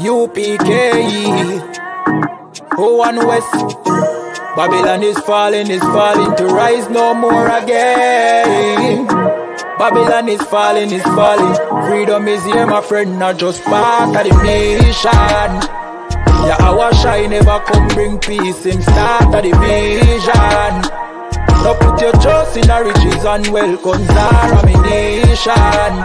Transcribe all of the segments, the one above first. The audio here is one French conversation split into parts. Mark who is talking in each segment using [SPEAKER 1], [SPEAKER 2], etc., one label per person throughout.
[SPEAKER 1] UPK, O1 West. Babylon is falling to rise no more again. Babylon is falling. Freedom is here, my friend, not just part of the nation. Yeah, our shine never come bring peace, him start of the vision. Now put your trust in the riches and wealth, guns are ammunition.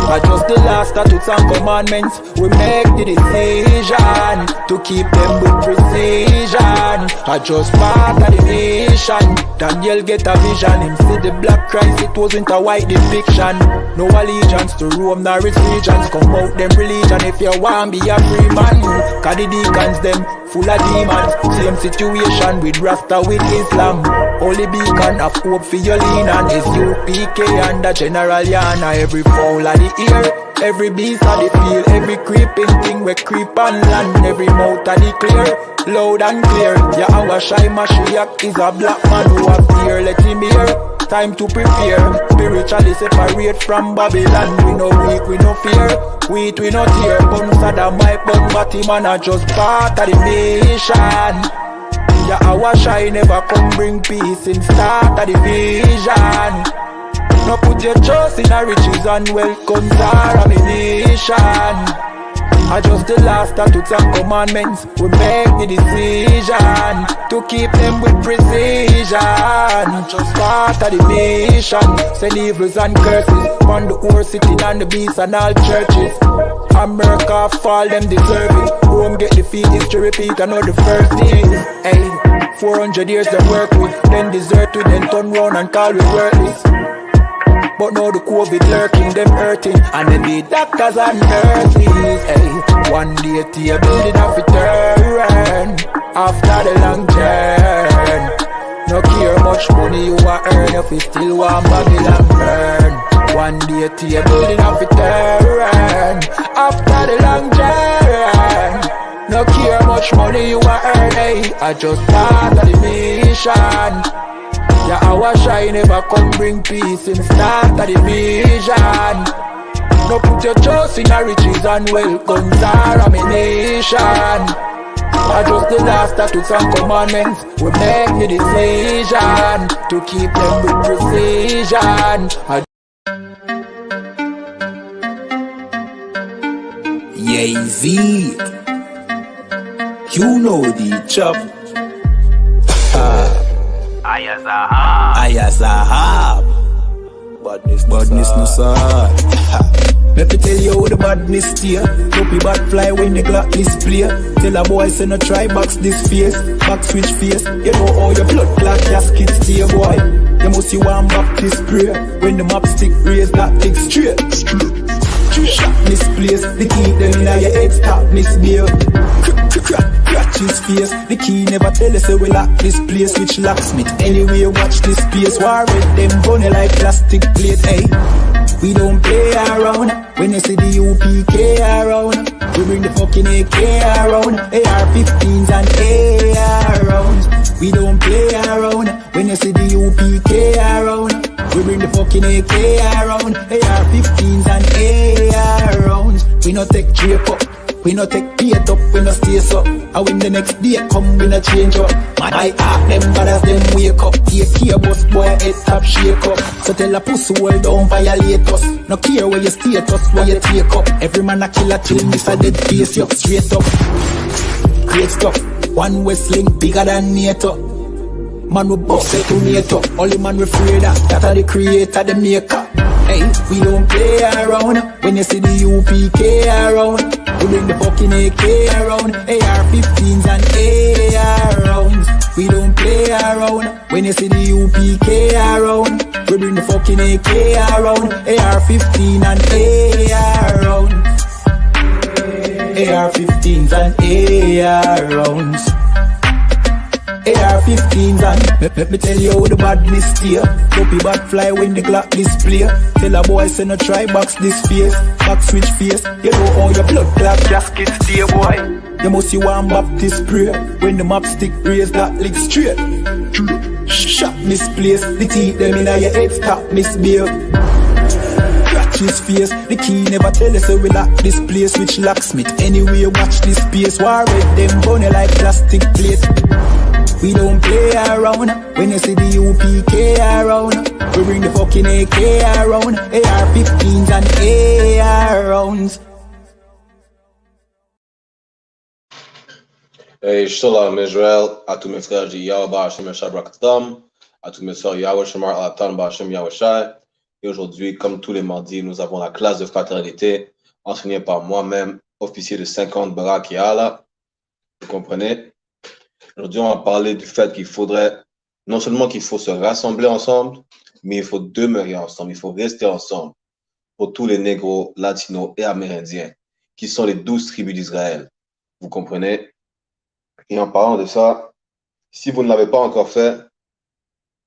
[SPEAKER 1] But just the last statutes and commandments, we make the decision to keep them with precision. I just part of the nation. Daniel get a vision, him see the black Christ, it wasn't a white depiction. No allegiance to Rome nor its regions, come out them religion if you want be a free man. Cause the deacons them full of demons, same situation with Rasta with Islam. Only beacon of hope for your lean on is UPK and the General Yana. Every fowl of the ear, every beast of the field, every creeping thing we creep on land, every mouth of the clear, loud and clear. Yeah, our shy Mashiach is a black man who appear, let him hear. Time to prepare, spiritually separate from Babylon. We no weak, we no fear, we no tear. Bun Saddam, my bun Batman are just part of the nation. Yeah, our shy never come bring peace in start of the vision. Now put your trust in the riches and wealth, guns are ammunition. I just the last statutes and commandments, we make the decision to keep them with precision. Just part of the nation, send evils and curses on the whole city and the beasts and all churches. America fall, them deserve it. Rome get defeat, history repeat, I know the first thing. Hey, 400 years they work with, then desert with, then turn round and call we worthless. But now the COVID lurking, them hurting, and then the doctors and nurses. Hey, one day to your building have to turn after the long journey. No care much money you a earn if you still want Babylon burn. One day to your building have to turn after the long journey. No care much money you a earn, hey, I just part of the mission. Yeah, our shine never come bring peace in start of the vision. No put your trust in the riches and wealth, guns are ammunition. I just the last statutes and commandments, we make the decision to keep them with precision.
[SPEAKER 2] Yay-Z, you know the chop. Ayazahab. Badness no sad. Let me tell you how the badness steer. Dopey bad fly when the Glock display. Tell a boy say no try box this face. Back switch face. You know how your blood clot casket stay, boy. You must see one back this prayer. When the map stick raise that big straight. Shot misplace. The key them in your head stop misbeer. Scratch his face. The key never tell us say we lock this place. Which locksmith anyway watch this space. War with them bunny like plastic plate. Hey, we don't play around. When you see the UPK around, we bring the fucking AK around. AR-15s and AR rounds. We don't play around. When you see the UPK around, we bring the fucking AK around. AR-15s and AR rounds. We no take drape up, we no take paint up, we no stay so. And when the next day come, we no change up. My heart them bad as them wake up. Take care bus boy head top shake up. So tell a pussy well don't violate us. No care where you status, where you take up. Every man a killer till miss a dead face you straight up. Great stuff, one Westlink bigger than NATO. Man we bust it to NATO. Only man we afraid that are the creator, the maker. Hey, we don't play around. When you see the UPK around, we bring the fucking AK around. AR-15s and AR rounds. We don't play around. When you see the UPK around, we bring the fucking AK around. AR-15 and AR rounds. AR-15s and AR rounds. AR-15s and let me tell you how the badness steer. Dopey bad fly when the Glock display. Tell a boy say no try box this face. Back switch face. You know how your blood clot gasket stay, boy. You must see one Baptist prayer. When the map stick raise that lick straight. Shot misplaced. The teeth them in your head stop misbehave. watch his face. The key never tell us so we lock this place. Which locksmith anyway watch this space. War with them bunny like plastic plate. We don't play around. When you see the UPK around, we bring the fucking AK around. AR-15s and AR rounds.
[SPEAKER 3] Hey, shalom Israel, à tous mes frères, j'ai Yahweh Hashem Yashai Brakatam, à tous mes sœurs Yahweh Shemar Alatan Hashem Yahweh Shai. Et aujourd'hui, comme tous les mardis, nous avons la classe de fraternité enseignée par moi-même, officier de 50 Barak et Allah. Vous comprenez? Aujourd'hui, on va parler du fait qu'il faudrait, non seulement qu'il faut se rassembler ensemble, mais il faut demeurer ensemble, il faut rester ensemble pour tous les négros, latinos et amérindiens, qui sont les 12 tribus d'Israël. Vous comprenez? Et en parlant de ça, si vous ne l'avez pas encore fait,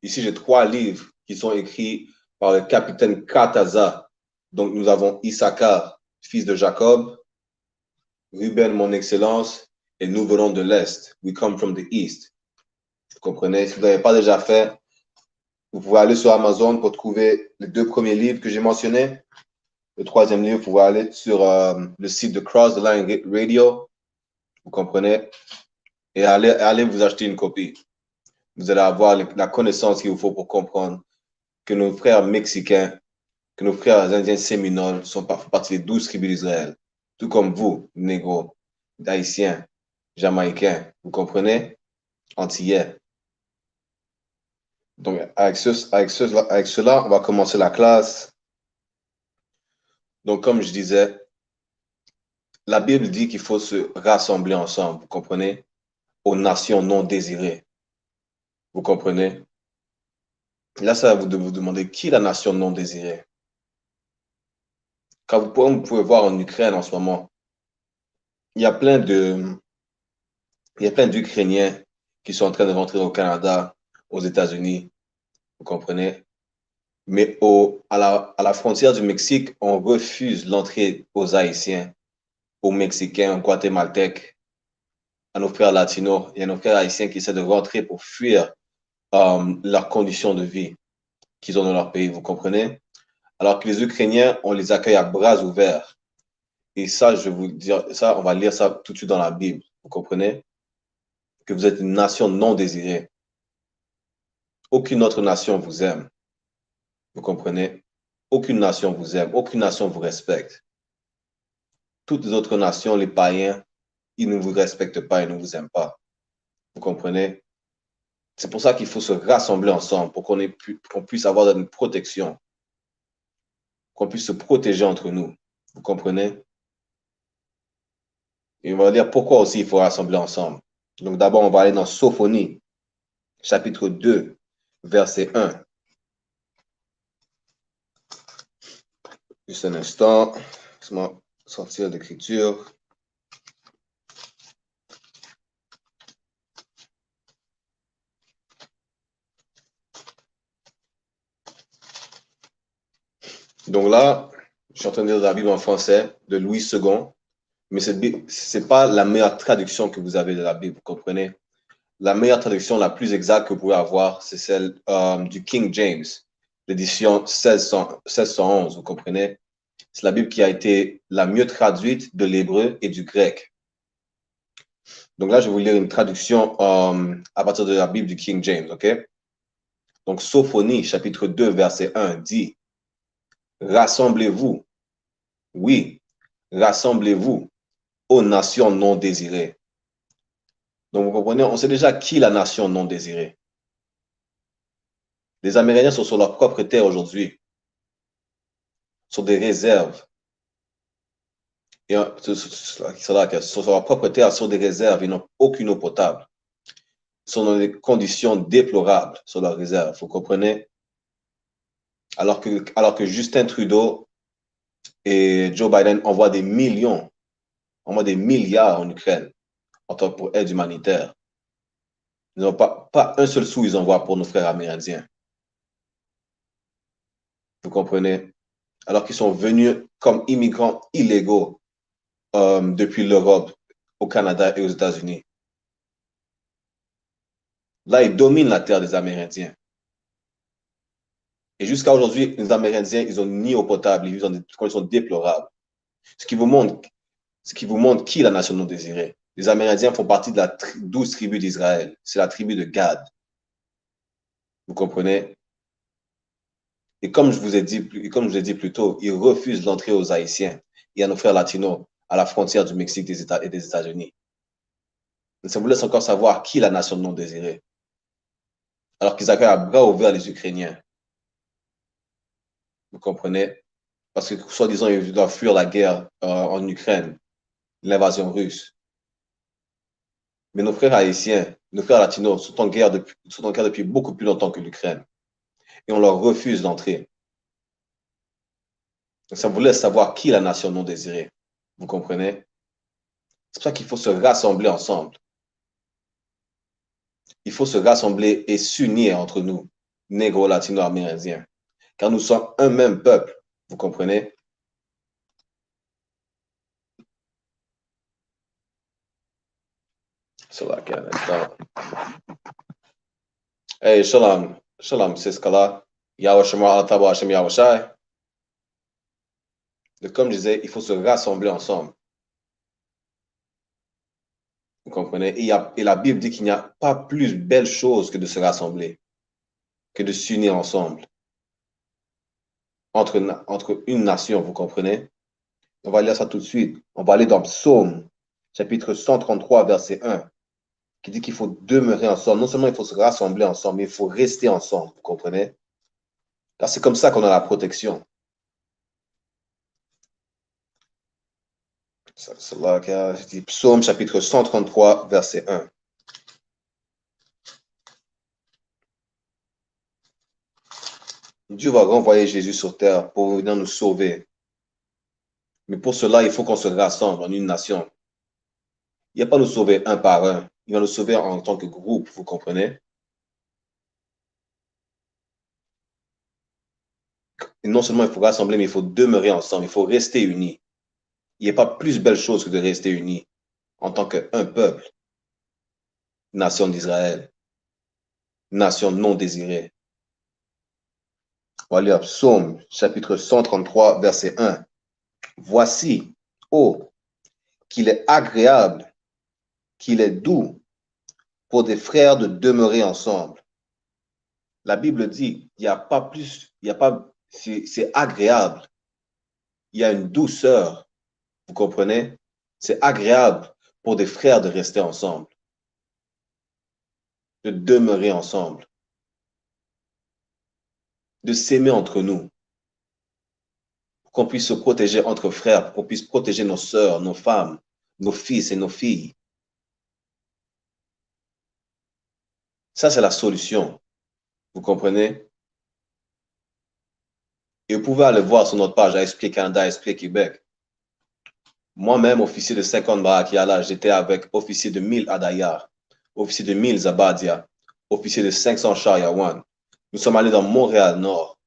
[SPEAKER 3] ici j'ai 3 livres qui sont écrits par le capitaine Kataza. Donc nous avons Issachar, fils de Jacob, Ruben, mon excellence, et nous venons de l'Est. We come from the East. Vous comprenez? Si vous n'avez pas déjà fait, vous pouvez aller sur Amazon pour trouver les 2 premiers livres que j'ai mentionnés. Le 3e livre, vous pouvez aller sur le site de Cross the Line Radio. Vous comprenez? Et allez vous acheter une copie. Vous allez avoir la connaissance qu'il vous faut pour comprendre que nos frères mexicains, que nos frères indiens séminoles sont partie des 12 tribus d'Israël. Tout comme vous, négros, haïtiens, jamaïcains. Vous comprenez? Antillais. Donc, avec cela, on va commencer la classe. Donc, comme je disais, la Bible dit qu'il faut se rassembler ensemble. Vous comprenez? Aux nations non désirées. Vous comprenez? Là, ça va vous demander qui est la nation non désirée. Quand vous pouvez voir en Ukraine en ce moment, il y a plein d'Ukrainiens qui sont en train de rentrer au Canada, aux États-Unis. Vous comprenez? Mais à la frontière du Mexique, on refuse l'entrée aux Haïtiens, aux Mexicains, aux Guatémaltèques, à nos frères latinos et à nos frères haïtiens qui essaient de rentrer pour fuir leurs conditions de vie qu'ils ont dans leur pays, vous comprenez? Alors que les Ukrainiens, on les accueille à bras ouverts. Et ça, je vais vous dire, ça, on va lire ça tout de suite dans la Bible, vous comprenez? Que vous êtes une nation non désirée. Aucune autre nation vous aime, vous comprenez? Aucune nation vous aime, aucune nation vous respecte. Toutes les autres nations, les païens, ils ne vous respectent pas, ils ne vous aiment pas. Vous comprenez? C'est pour ça qu'il faut se rassembler ensemble pour qu'on puisse avoir une protection, qu'on puisse se protéger entre nous. Vous comprenez? Et on va dire pourquoi aussi il faut rassembler ensemble. Donc d'abord, on va aller dans Sophonie, chapitre 2, verset 1. Juste un instant, laisse-moi sortir l'écriture. Donc là, je suis en train de lire la Bible en français de Louis II, mais ce n'est pas la meilleure traduction que vous avez de la Bible, vous comprenez? La meilleure traduction, la plus exacte que vous pouvez avoir, c'est celle du King James, l'édition 1611, vous comprenez? C'est la Bible qui a été la mieux traduite de l'hébreu et du grec. Donc là, je vais vous lire une traduction à partir de la Bible du King James, ok? Donc, Sophonie, chapitre 2, verset 1, dit « Rassemblez-vous, oui, rassemblez-vous aux nations non désirées. » Donc, vous comprenez, on sait déjà qui est la nation non désirée. Les Amérindiens sont sur leur propre terre aujourd'hui, sur des réserves. Et sont sur leur propre terre, sur des réserves, ils n'ont aucune eau potable. Ils sont dans des conditions déplorables sur leurs réserves, vous comprenez? Alors que Justin Trudeau et Joe Biden envoient des millions, envoient des milliards en Ukraine en tant que pour aide humanitaire. Ils n'ont pas un seul sou, ils envoient pour nos frères amérindiens. Vous comprenez? Alors qu'ils sont venus comme immigrants illégaux depuis l'Europe, au Canada et aux États-Unis. Là, ils dominent la terre des Amérindiens. Et jusqu'à aujourd'hui, les Amérindiens, ils ont ni eau potable, ils vivent dans des conditions déplorables. Ce qui vous montre, qui est la nation non désirée. Les Amérindiens font partie de la 12 tribus d'Israël. C'est la tribu de Gad. Vous comprenez? Et comme je vous ai dit plus tôt, ils refusent l'entrée aux Haïtiens et à nos frères latinos à la frontière du Mexique et des États-Unis. Ça vous laisse encore savoir qui est la nation non désirée. Alors qu'ils accueillent à bras ouverts les Ukrainiens. Vous comprenez? Parce que, soi-disant, ils doivent fuir la guerre en Ukraine, l'invasion russe. Mais nos frères haïtiens, nos frères latinos sont en guerre depuis beaucoup plus longtemps que l'Ukraine. Et on leur refuse d'entrer. Ça vous laisse savoir qui est la nation non désirée. Vous comprenez? C'est pour ça qu'il faut se rassembler ensemble. Il faut se rassembler et s'unir entre nous, négro, latino, amérindiens. Car nous sommes un même peuple. Vous comprenez? Hey, shalom. Shalom, c'est ce cas-là. Yahweh Shema Ataba Hashem Yahweh Shai. Comme je disais, il faut se rassembler ensemble. Vous comprenez? Et la Bible dit qu'il n'y a pas plus belle chose que de se rassembler, que de s'unir ensemble. Entre une nation, vous comprenez? On va lire ça tout de suite. On va aller dans Psaume, chapitre 133, verset 1, qui dit qu'il faut demeurer ensemble. Non seulement il faut se rassembler ensemble, mais il faut rester ensemble, vous comprenez? Car c'est comme ça qu'on a la protection. C'est là que je dis Psaume, chapitre 133, verset 1. Dieu va renvoyer Jésus sur terre pour venir nous sauver. Mais pour cela, il faut qu'on se rassemble en une nation. Il ne va pas nous sauver un par un. Il va nous sauver en tant que groupe, vous comprenez? Et non seulement il faut rassembler, mais il faut demeurer ensemble. Il faut rester unis. Il n'y a pas plus belle chose que de rester unis en tant qu'un peuple, nation d'Israël, nation non désirée. On va lire Psaume, chapitre 133, verset 1. Voici, oh, qu'il est agréable, qu'il est doux pour des frères de demeurer ensemble. La Bible dit, il n'y a pas plus, c'est agréable. Il y a une douceur, vous comprenez? C'est agréable pour des frères de rester ensemble, de demeurer ensemble, de s'aimer entre nous, pour qu'on puisse se protéger entre frères, pour qu'on puisse protéger nos sœurs, nos femmes, nos fils et nos filles. Ça, c'est la solution. Vous comprenez? Et vous pouvez aller voir sur notre page ASP Canada, ASP Québec. Moi-même, officier de 50 Barakiala, j'étais avec officier de 1000 Adayar, officier de 1000 Zabadia, officier de 500 Chayawan. Nous sommes allés dans Montréal-Nord.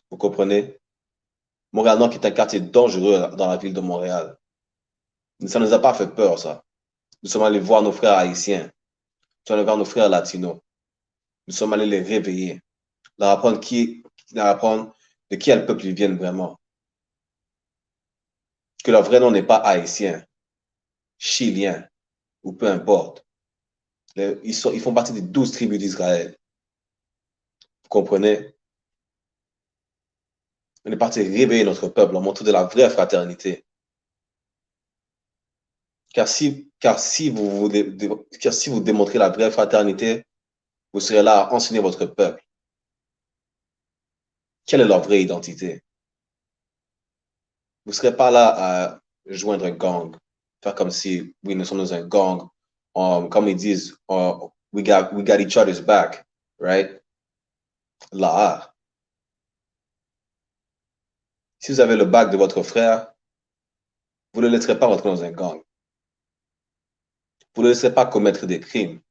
[SPEAKER 3] Vous comprenez? Montréal-Nord qui est un quartier dangereux dans la ville de Montréal. Ça ne nous a pas fait peur, ça. Nous sommes allés voir nos frères haïtiens. Nous sommes allés voir nos frères latinos. Nous sommes allés les réveiller, leur apprendre de quel peuple ils viennent vraiment. Que leur vrai nom n'est pas haïtien, chilien, ou peu importe. Ils font partie des 12 tribus d'Israël. Vous comprenez? On est parti réveiller notre peuple, leur montrer de la vraie fraternité. Car si vous démontrez la vraie fraternité, vous serez là à enseigner votre peuple. Quelle est leur vraie identité? Vous ne serez pas là à joindre un gang, faire comme si, oui, nous sommes dans un gang. Comme ils disent, we got each other's back, right? Là. Si vous avez le bac de votre frère, vous ne le laisserez pas rentrer dans un gang. Vous ne le laisserez pas commettre des crimes.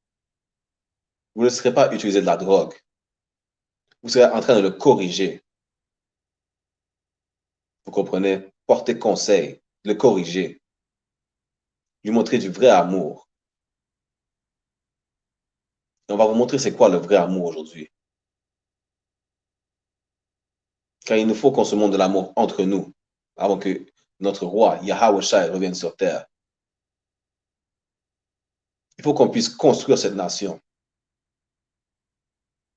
[SPEAKER 3] Vous ne le laisserez pas utiliser de la drogue. Vous serez en train de le corriger. Vous comprenez? Porter conseil, le corriger, lui montrer du vrai amour. Et on va vous montrer c'est quoi le vrai amour aujourd'hui. Car il nous faut qu'on se montre de l'amour entre nous avant que notre roi, Yahweh Shai, revienne sur terre. Il faut qu'on puisse construire cette nation.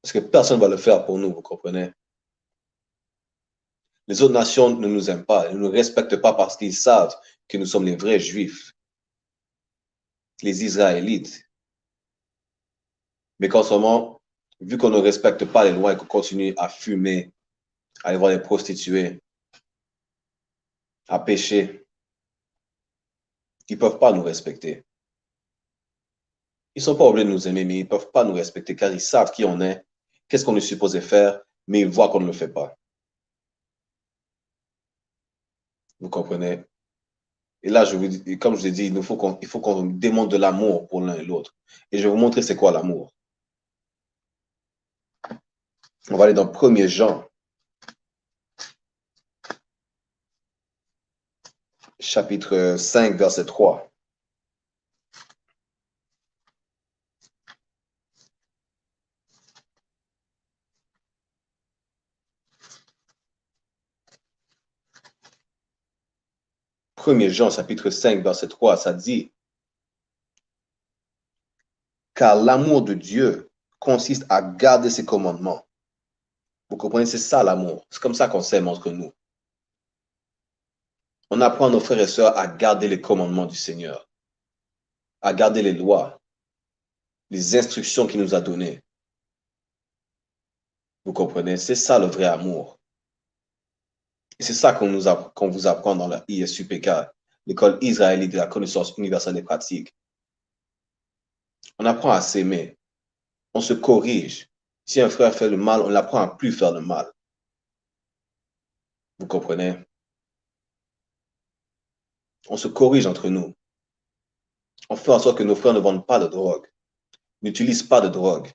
[SPEAKER 3] Parce que personne ne va le faire pour nous, vous comprenez? Les autres nations ne nous aiment pas, ils ne nous respectent pas parce qu'ils savent que nous sommes les vrais Juifs, les Israélites. Mais qu'en ce moment, vu qu'on ne respecte pas les lois et qu'on continue à fumer, à aller voir les prostituées, à pécher, ils ne peuvent pas nous respecter. Ils ne sont pas obligés de nous aimer, mais ils ne peuvent pas nous respecter car ils savent qui on est, qu'est-ce qu'on est supposé faire, mais ils voient qu'on ne le fait pas. Vous comprenez? Et là, comme je vous ai dit, il faut qu'on démontre de l'amour pour l'un et l'autre. Et je vais vous montrer c'est quoi l'amour. On va aller dans 1er Jean, chapitre 5, verset 3. Premier Jean, chapitre 5, verset 3, ça dit, car l'amour de Dieu consiste à garder ses commandements. Vous comprenez, c'est ça l'amour. C'est comme ça qu'on s'aime entre nous. On apprend à nos frères et sœurs à garder les commandements du Seigneur, à garder les lois, les instructions qu'il nous a données. Vous comprenez, c'est ça le vrai amour. Et c'est ça qu'on vous apprend dans la ISUPK, l'école israélite de la connaissance universelle des pratiques. On apprend à s'aimer. On se corrige. Si un frère fait le mal, on l'apprend à plus faire le mal. Vous comprenez? On se corrige entre nous. On fait en sorte que nos frères ne vendent pas de drogue, n'utilisent pas de drogue,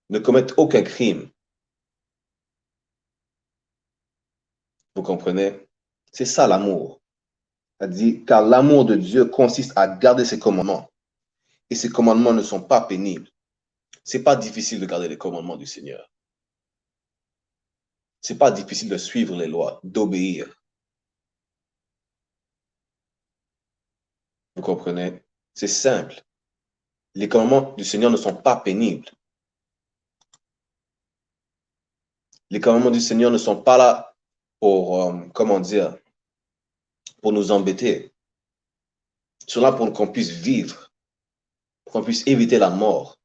[SPEAKER 3] ne commettent aucun crime. Vous comprenez? C'est ça l'amour. Elle dit, car l'amour de Dieu consiste à garder ses commandements. Et ces commandements ne sont pas pénibles. C'est pas difficile de garder les commandements du Seigneur. C'est pas difficile de suivre les lois, d'obéir. Vous comprenez? C'est simple. Les commandements du Seigneur ne sont pas pénibles. Les commandements du Seigneur ne sont pas là pour, comment dire, pour nous embêter. Ils sont là pour qu'on puisse vivre, pour qu'on puisse éviter la mort.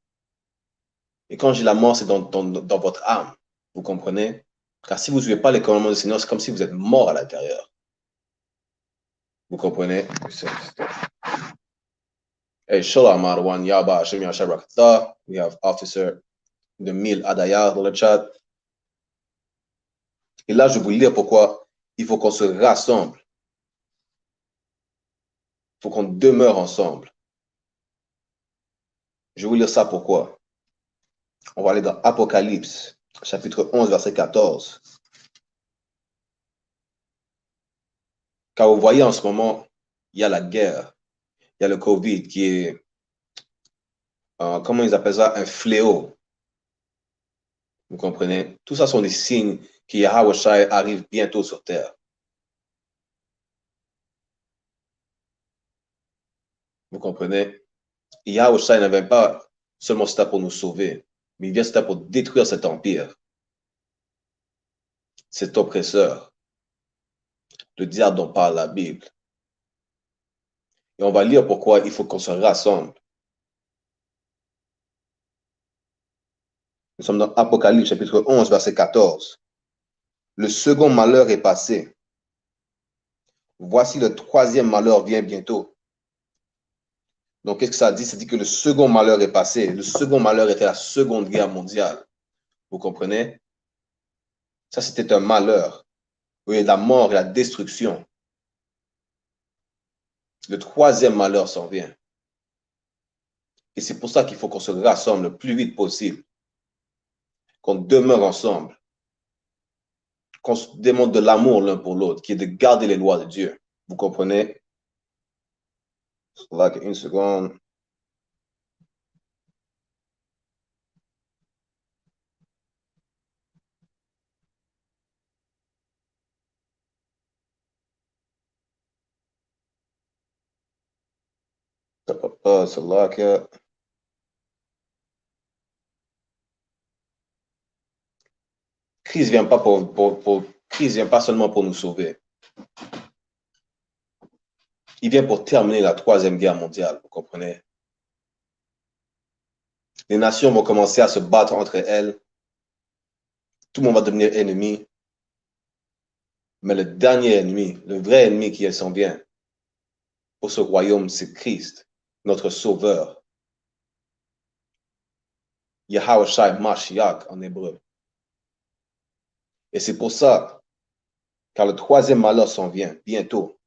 [SPEAKER 3] Et quand je dis la mort, c'est dans votre âme. Vous comprenez? Car si vous ne suivez pas les commandements du Seigneur, c'est comme si vous êtes mort à l'intérieur. Vous comprenez? Hey, Shalom Marwan, Yaba, Hashem Yashar Rakata. We have Officer de Mille Adayar dans le chat. Et là, je vais vous lire pourquoi il faut qu'on se rassemble. Il faut qu'on demeure ensemble. Je vais vous lire ça pourquoi. On va aller dans Apocalypse, chapitre 11, verset 14. Car vous voyez en ce moment, il y a la guerre, il y a le Covid qui est, comment ils appellent ça, un fléau. Vous comprenez? Tout ça sont des signes que Yahweh Shai arrive bientôt sur terre. Vous comprenez? Yahweh Shai ne vient pas seulement sur terre pour nous sauver, mais il vient sur terre pour détruire cet empire, cet oppresseur, le diable dont parle la Bible. Et on va lire pourquoi il faut qu'on se rassemble. Nous sommes dans Apocalypse, chapitre 11, verset 14. Le second malheur est passé. Voici le troisième malheur vient bientôt. Donc, qu'est-ce que ça dit? Ça dit que le second malheur est passé. Le second malheur était la Seconde Guerre mondiale. Vous comprenez? Ça, c'était un malheur. Oui, la mort et la destruction. Le troisième malheur s'en vient. Et c'est pour ça qu'il faut qu'on se rassemble le plus vite possible. Qu'on demeure ensemble. Qu'on se démontre de l'amour l'un pour l'autre, qui est de garder les lois de Dieu. Vous comprenez? Là, une seconde. C'est là que Christ vient pas Christ vient pas seulement pour nous sauver. Il vient pour terminer la troisième guerre mondiale, vous comprenez? Les nations vont commencer à se battre entre elles. Tout le monde va devenir ennemi. Mais le dernier ennemi, le vrai ennemi qui s'en vient pour ce royaume, c'est Christ, notre sauveur. Yahushua Mashiach en hébreu. Et c'est pour ça, car le troisième malheur s'en vient bientôt.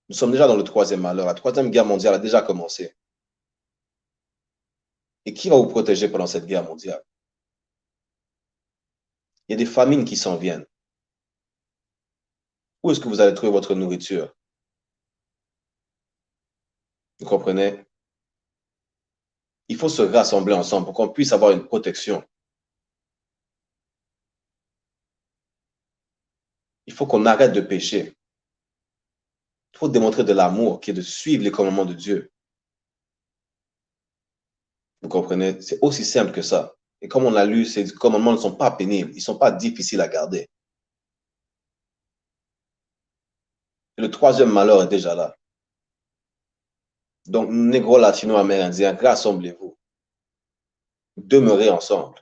[SPEAKER 3] Nous sommes déjà dans le troisième malheur. La troisième guerre mondiale a déjà commencé. Et qui va vous protéger pendant cette guerre mondiale? Il y a des famines qui s'en viennent. Où est-ce que vous allez trouver votre nourriture? Vous comprenez? Il faut se rassembler ensemble pour qu'on puisse avoir une protection. Il faut qu'on arrête de pécher. Il faut démontrer de l'amour qui est de suivre les commandements de Dieu. Vous comprenez? C'est aussi simple que ça. Et comme on l'a lu, ces commandements ne sont pas pénibles. Ils ne sont pas difficiles à garder. Et le troisième malheur est déjà là. Donc, négro, latino, amérindien, rassemblez-vous. Demeurez ensemble.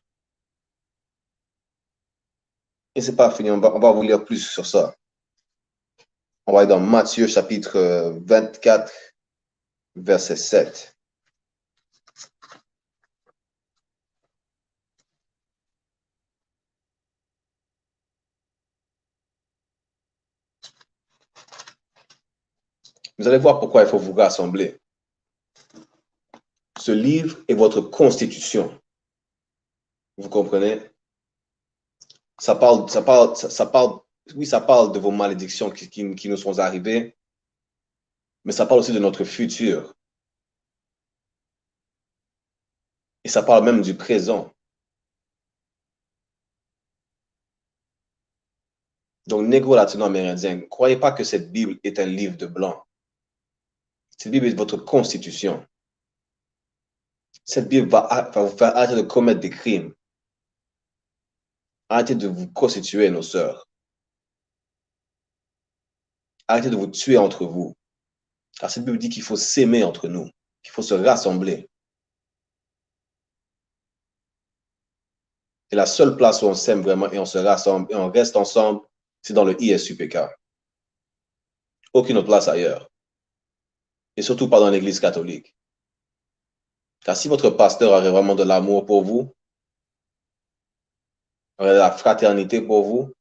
[SPEAKER 3] Et c'est pas fini, on va vous lire plus sur ça. On va aller dans Matthieu chapitre 24, verset 7. Vous allez voir pourquoi il faut vous rassembler. Ce livre est votre constitution. Vous comprenez? Ça parle de vos malédictions qui nous sont arrivées, mais ça parle aussi de notre futur. Et ça parle même du présent. Donc, négro latino-amérindien, ne croyez pas que cette Bible est un livre de blanc. Cette Bible est votre constitution. Cette Bible va vous faire arrêter de commettre des crimes. Arrêtez de vous prostituer, nos sœurs. Arrêtez de vous tuer entre vous. Car cette Bible dit qu'il faut s'aimer entre nous, qu'il faut se rassembler. Et la seule place où on s'aime vraiment et on se rassemble et on reste ensemble, c'est dans le ISUPK. Aucune autre place ailleurs. Et surtout pas dans l'Église catholique. Car si votre pasteur aurait vraiment de l'amour pour vous, aurait de la fraternité pour vous,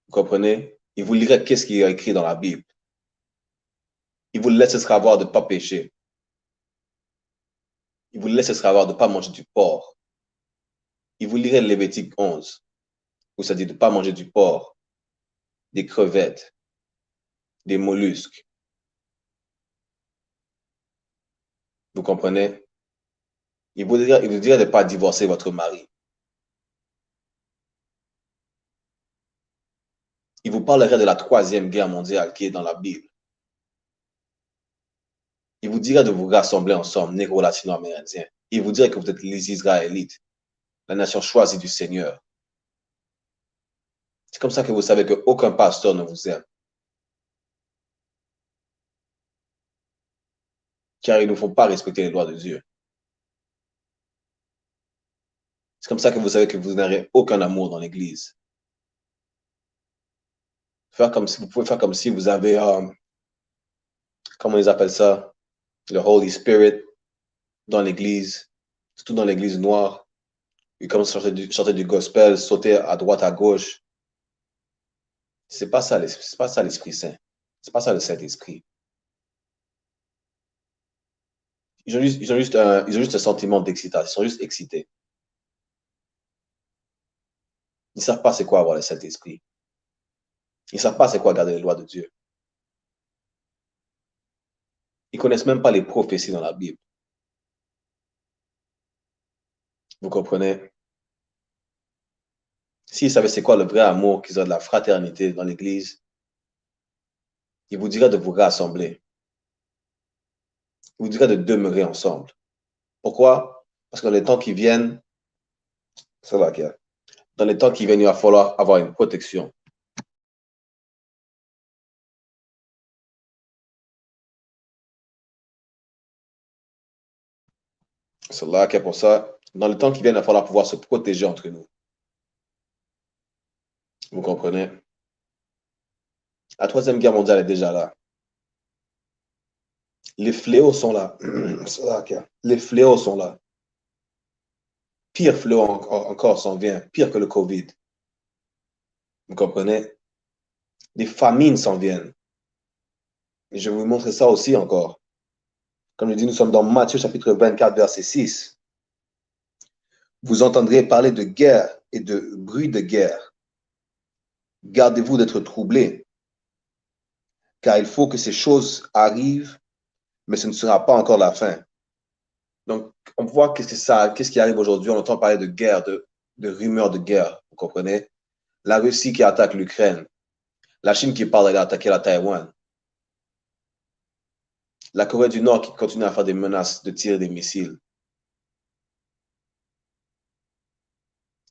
[SPEAKER 3] vous comprenez? Il vous lirait qu'est-ce qu'il y a écrit dans la Bible. Il vous laisse savoir de ne pas pécher. Il vous laisse savoir de ne pas manger du porc. Il vous lirait Lévitique 11, où ça dit de ne pas manger du porc, des crevettes, des mollusques. Vous comprenez? Il vous dirait de ne pas divorcer votre mari. Il vous parlerait de la troisième guerre mondiale qui est dans la Bible. Il vous dirait de vous rassembler ensemble, négro latino-amérindiens. Il vous dirait que vous êtes les Israélites, la nation choisie du Seigneur. C'est comme ça que vous savez qu'aucun pasteur ne vous aime. Car ils ne font pas respecter les lois de Dieu. C'est comme ça que vous savez que vous n'avez aucun amour dans l'Église. Vous pouvez faire comme si vous avez, comment ils appellent ça, le Holy Spirit dans l'Église, surtout dans l'Église noire. Ils commencent à chanter du gospel, sauter à droite, à gauche. C'est pas ça l'Esprit Saint. C'est pas ça le Saint-Esprit. Ils ont juste un sentiment d'excitation. Ils sont juste excités. Ils ne savent pas c'est quoi avoir le Saint-Esprit. Ils ne savent pas c'est quoi garder les lois de Dieu. Ils ne connaissent même pas les prophéties dans la Bible. Vous comprenez? S'ils savaient c'est quoi le vrai amour, qu'ils ont de la fraternité dans l'Église, ils vous diraient de vous rassembler. vous dirait de demeurer ensemble. Pourquoi? Parce que dans les temps qui viennent, ça va, okay. Dans les temps qui viennent, il va falloir avoir une protection. C'est là que pour ça, dans les temps qui viennent, il va falloir pouvoir se protéger entre nous. Vous comprenez? La Troisième Guerre mondiale est déjà là. Les fléaux sont là. C'est là que les fléaux sont là. Pire fléau encore s'en vient, pire que le COVID. Vous comprenez? Des famines s'en viennent. Et je vais vous montrer ça aussi encore. Comme je dis, nous sommes dans Matthieu chapitre 24, verset 6. Vous entendrez parler de guerre et de bruit de guerre. Gardez-vous d'être troublés, car il faut que ces choses arrivent, mais ce ne sera pas encore la fin. Donc, on voit qu'est-ce qui arrive aujourd'hui. On entend parler de guerre, de rumeurs de guerre, vous comprenez? La Russie qui attaque l'Ukraine, la Chine qui parle d'attaquer la Taïwan, la Corée du Nord qui continue à faire des menaces de tirer des missiles.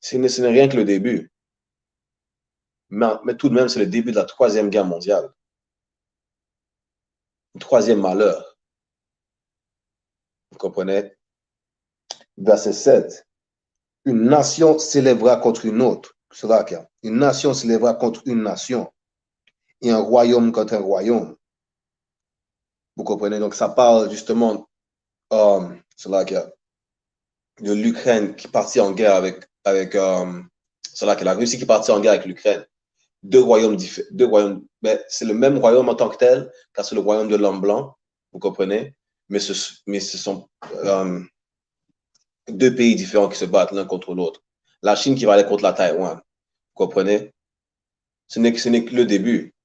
[SPEAKER 3] Ce n'est rien que le début. Mais tout de même, c'est le début de la Troisième Guerre mondiale. Le troisième malheur. Vous comprenez? Verset 7. Une nation s'élèvera contre une autre. Une nation s'élèvera contre une nation. Et un royaume contre un royaume. Vous comprenez? Donc, ça parle justement de l'Ukraine qui partit en guerre avec la Russie qui partit en guerre avec l'Ukraine. Deux royaumes, mais c'est le même royaume en tant que tel, car c'est le royaume de l'homme blanc, vous comprenez? Mais ce sont deux pays différents qui se battent l'un contre l'autre. La Chine qui va aller contre la Taïwan, vous comprenez? Ce n'est que le début.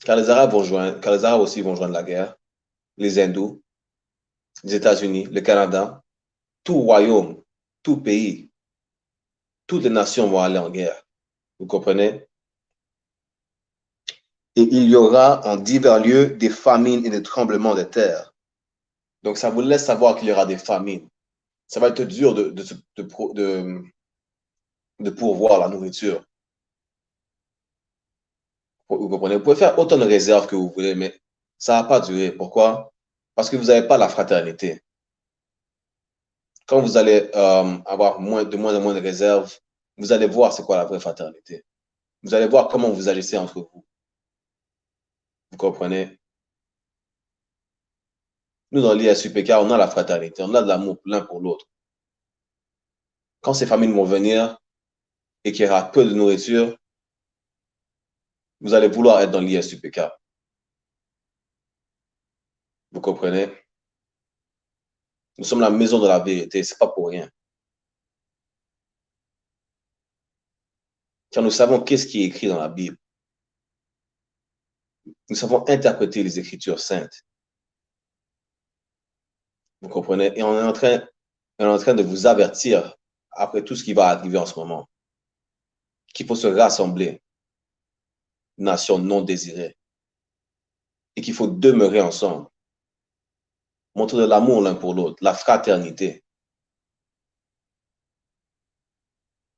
[SPEAKER 3] Car les Arabes aussi vont joindre la guerre, les hindous, les États-Unis, le Canada, tout royaume, tout pays, toutes les nations vont aller en guerre. Vous comprenez? Et il y aura en divers lieux des famines et des tremblements de terre. Donc, ça vous laisse savoir qu'il y aura des famines. Ça va être dur de pourvoir la nourriture. Vous comprenez? Vous pouvez faire autant de réserves que vous voulez, mais ça ne va pas durer. Pourquoi? Parce que vous n'avez pas la fraternité. Quand vous allez avoir moins en moins de réserves, vous allez voir c'est quoi la vraie fraternité. Vous allez voir comment vous agissez entre vous. Vous comprenez? Nous, dans l'ISUPK, on a la fraternité, on a de l'amour l'un pour l'autre. Quand ces familles vont venir et qu'il y aura peu de nourriture, vous allez vouloir être dans l'ISUPK. Vous comprenez? Nous sommes la maison de la vérité, ce n'est pas pour rien. Car nous savons qu'est-ce qui est écrit dans la Bible. Nous savons interpréter les Écritures saintes. Vous comprenez? Et on est en train de vous avertir, après tout ce qui va arriver en ce moment, qu'il faut se rassembler, nation non désirée, et qu'il faut demeurer ensemble, montrer de l'amour l'un pour l'autre, la fraternité.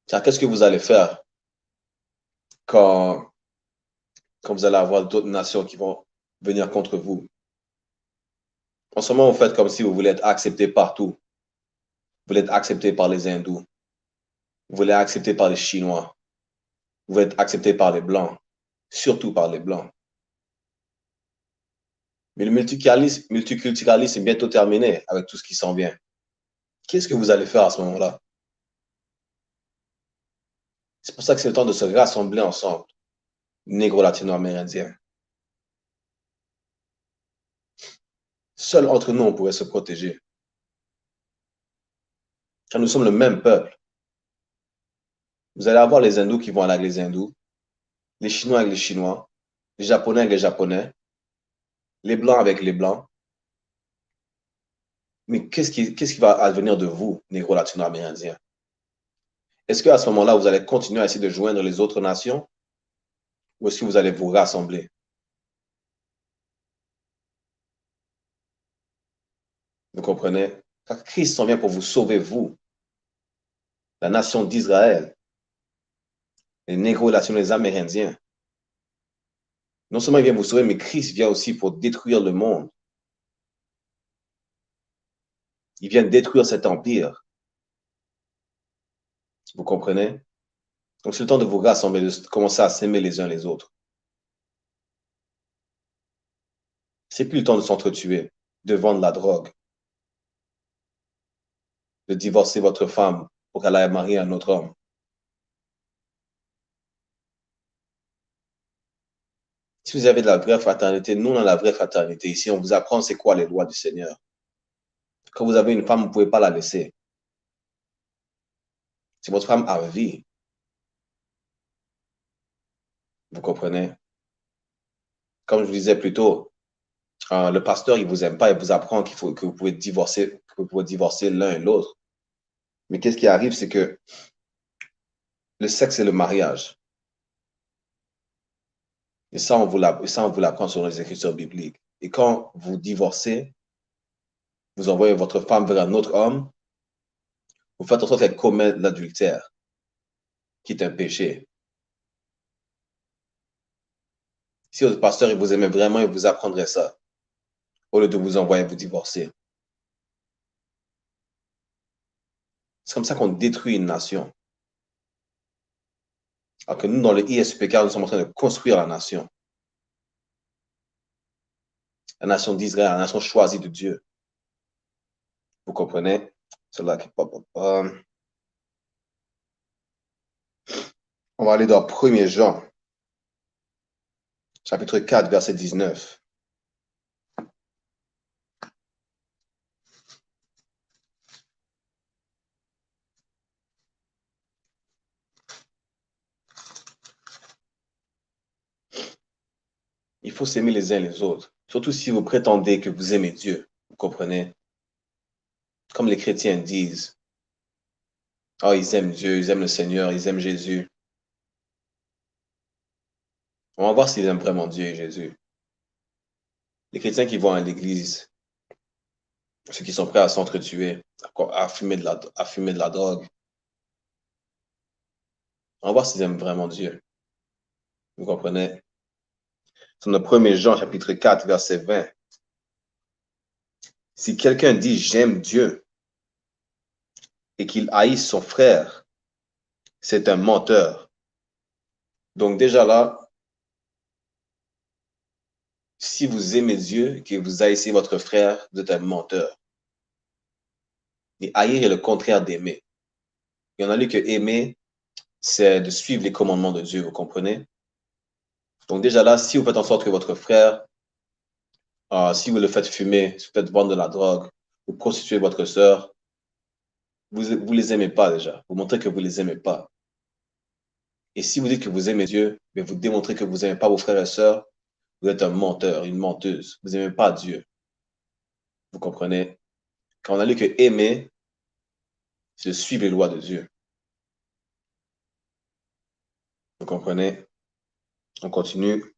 [SPEAKER 3] Car qu'est-ce que vous allez faire quand vous allez avoir d'autres nations qui vont venir contre vous? En ce moment, vous faites comme si vous voulez être accepté partout. Vous voulez être accepté par les hindous. Vous voulez être accepté par les Chinois. Vous voulez être accepté par les Blancs. Surtout par les Blancs. Mais le multiculturalisme est bientôt terminé avec tout ce qui s'en vient. Qu'est-ce que vous allez faire à ce moment-là? C'est pour ça que c'est le temps de se rassembler ensemble, négro-latino-amérindiens. Seuls entre nous, on pourrait se protéger. Car nous sommes le même peuple. Vous allez avoir les hindous qui vont aller avec les hindous, les Chinois avec les Chinois, les Japonais avec les Japonais, les Blancs avec les Blancs. Mais qu'est-ce qui va advenir de vous, négro-latino-amérindiens? Est-ce qu'à ce moment-là, vous allez continuer à essayer de joindre les autres nations ou est-ce que vous allez vous rassembler? Vous comprenez? Car Christ en vient pour vous sauver, vous, la nation d'Israël, les négros, les Amérindiens. Non seulement il vient vous sauver, mais Christ vient aussi pour détruire le monde. Il vient détruire cet empire. Vous comprenez? Donc, c'est le temps de vous rassembler, de commencer à s'aimer les uns les autres. C'est plus le temps de s'entretuer, de vendre la drogue, de divorcer votre femme pour qu'elle aille marier un autre homme. Si vous avez de la vraie fraternité, nous, on a la vraie fraternité. Ici, on vous apprend c'est quoi les lois du Seigneur. Quand vous avez une femme, vous ne pouvez pas la laisser. C'est votre femme à vie. Vous comprenez? Comme je vous disais plus tôt, le pasteur, il ne vous aime pas, il vous apprend que vous pouvez divorcer l'un et l'autre. Mais qu'est-ce qui arrive, c'est que le sexe et le mariage. Et ça, on vous l'apprend sur les écritures bibliques. Et quand vous divorcez, vous envoyez votre femme vers un autre homme, vous faites en sorte qu'elle commette l'adultère, qui est un péché. Si votre pasteur il vous aimait vraiment, il vous apprendrait ça, au lieu de vous envoyer vous divorcer. C'est comme ça qu'on détruit une nation. Alors que nous, dans le ISPK, nous sommes en train de construire la nation. La nation d'Israël, la nation choisie de Dieu. Vous comprenez? C'est là qui On va aller dans 1er Jean, chapitre 4, verset 19. Il faut s'aimer les uns les autres. Surtout si vous prétendez que vous aimez Dieu. Vous comprenez? Comme les chrétiens disent. Oh, ils aiment Dieu, ils aiment le Seigneur, ils aiment Jésus. On va voir s'ils aiment vraiment Dieu et Jésus. Les chrétiens qui vont à l'église, ceux qui sont prêts à s'entretuer, à fumer de la drogue. On va voir s'ils aiment vraiment Dieu. Vous comprenez? C'est dans 1er Jean, chapitre 4, verset 20. Si quelqu'un dit « j'aime Dieu » et qu'il haïsse son frère, c'est un menteur. Donc déjà là, si vous aimez Dieu et que vous haïssez votre frère, vous êtes un menteur. Et haïr est le contraire d'aimer. Il y en a lu que aimer, c'est de suivre les commandements de Dieu, vous comprenez? Donc déjà là, si vous faites en sorte que votre frère, si vous le faites fumer, si vous faites vendre de la drogue, vous prostituez votre sœur, vous ne les aimez pas déjà. Vous montrez que vous ne les aimez pas. Et si vous dites que vous aimez Dieu, mais vous démontrez que vous n'aimez pas vos frères et sœurs, vous êtes un menteur, une menteuse. Vous n'aimez pas Dieu. Vous comprenez? Quand on a lu que aimer, c'est de suivre les lois de Dieu. Vous comprenez? On continue.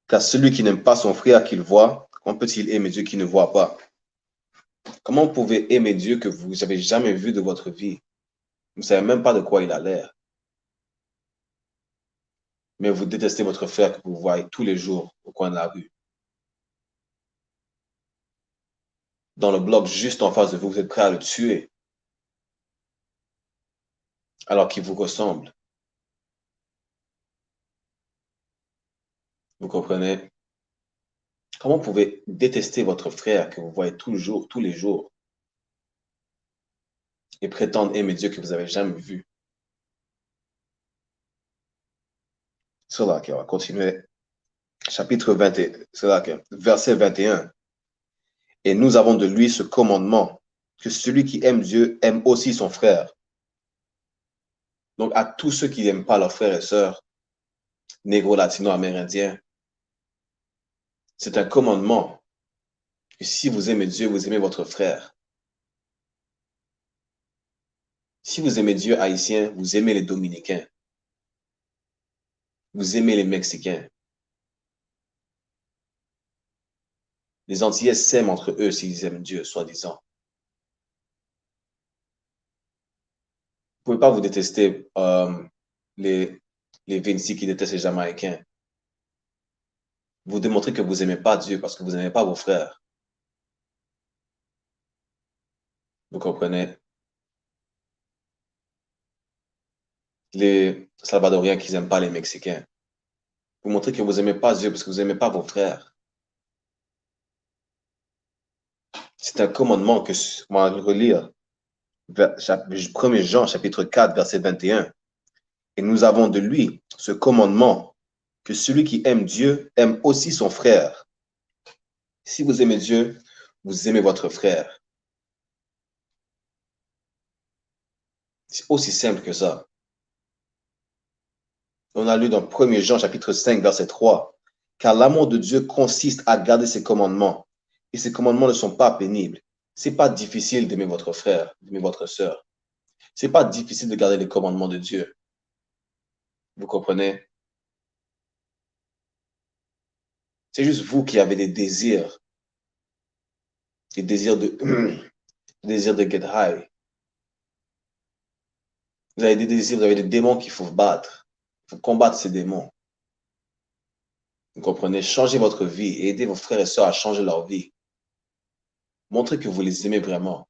[SPEAKER 3] Car celui qui n'aime pas son frère qu'il voit, comment peut-il aimer Dieu qui ne voit pas? Comment vous pouvez aimer Dieu que vous n'avez jamais vu de votre vie? Vous ne savez même pas de quoi il a l'air. Mais vous détestez votre frère que vous voyez tous les jours au coin de la rue. Dans le bloc juste en face de vous, vous êtes prêt à le tuer. Alors qu'il vous ressemble. Vous comprenez? Comment vous pouvez détester votre frère que vous voyez tous les jours, et prétendre aimer Dieu que vous n'avez jamais vu? C'est là qu'on va continuer. Chapitre 21, c'est là que, verset 21. Et nous avons de lui ce commandement, que celui qui aime Dieu aime aussi son frère. Donc, à tous ceux qui n'aiment pas leurs frères et sœurs, négro, latino, amérindiens, c'est un commandement que si vous aimez Dieu, vous aimez votre frère. Si vous aimez Dieu haïtien, vous aimez les Dominicains. Vous aimez les Mexicains. Les Antillais s'aiment entre eux s'ils aiment Dieu, soi-disant. Vous ne pouvez pas vous détester les Vinci qui détestent les Jamaïcains. Vous démontrez que vous n'aimez pas Dieu parce que vous n'aimez pas vos frères. Vous comprenez? Les Salvadoriens qui n'aiment pas les Mexicains. Vous montrez que vous n'aimez pas Dieu parce que vous n'aimez pas vos frères. C'est un commandement que, on va le relire. 1 Jean, chapitre 4, verset 21. Et nous avons de lui ce commandement que celui qui aime Dieu aime aussi son frère. Si vous aimez Dieu, vous aimez votre frère. C'est aussi simple que ça. On a lu dans 1 Jean, chapitre 5, verset 3. Car l'amour de Dieu consiste à garder ses commandements. Et ces commandements ne sont pas pénibles. C'est pas difficile d'aimer votre frère, d'aimer votre sœur. C'est pas difficile de garder les commandements de Dieu. Vous comprenez? C'est juste vous qui avez des désirs de, désirs de get high. Vous avez des désirs, vous avez des démons qu'il faut battre. Il faut combattre ces démons. Vous comprenez? Changez votre vie et aidez vos frères et sœurs à changer leur vie. Montrez que vous les aimez vraiment.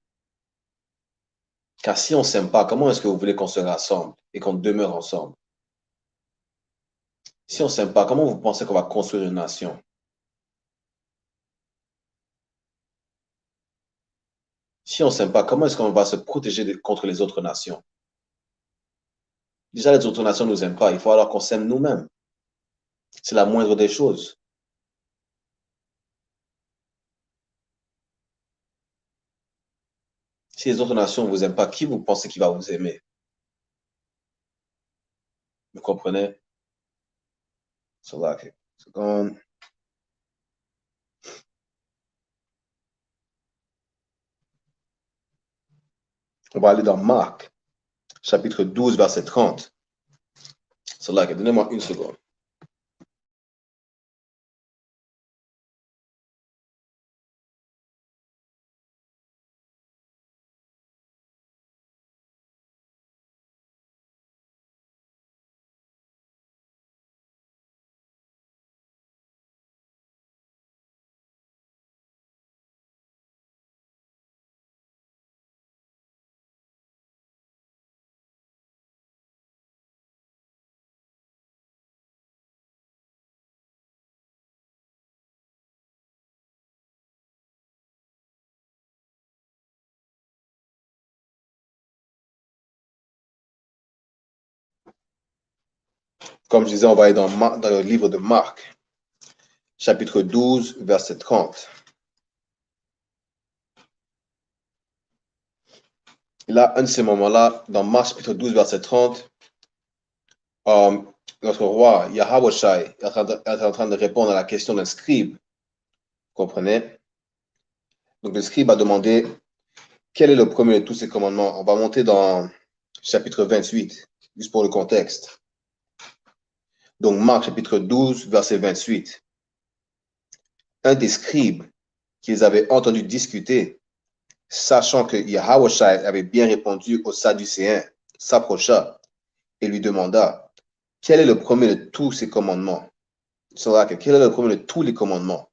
[SPEAKER 3] Car si on ne s'aime pas, comment est-ce que vous voulez qu'on se rassemble et qu'on demeure ensemble? Si on ne s'aime pas, comment vous pensez qu'on va construire une nation? Si on ne s'aime pas, comment est-ce qu'on va se protéger contre les autres nations? Déjà, les autres nations ne nous aiment pas. Il faut alors qu'on s'aime nous-mêmes. C'est la moindre des choses. Si les autres nations ne vous aiment pas, qui vous pensez qui va vous aimer? Vous comprenez? So, like, on va aller dans Marc, chapitre 12, verset 30. So, like, donnez-moi une seconde. Comme je disais, on va aller dans le livre de Marc, chapitre 12, verset 30. Et là, un de ces moments-là, dans Marc, chapitre 12, verset 30, notre roi, Yahawashi, est en train de répondre à la question d'un scribe. Vous comprenez? Donc, le scribe a demandé quel est le premier de tous ces commandements. On va monter dans chapitre 28, juste pour le contexte. Donc, Marc, chapitre 12, verset 28. Un des scribes qu'ils avaient entendu discuter, sachant que Yahawashi avait bien répondu aux Sadducéens, s'approcha et lui demanda quel est le premier de tous ces commandements? Quel est le premier de tous les commandements?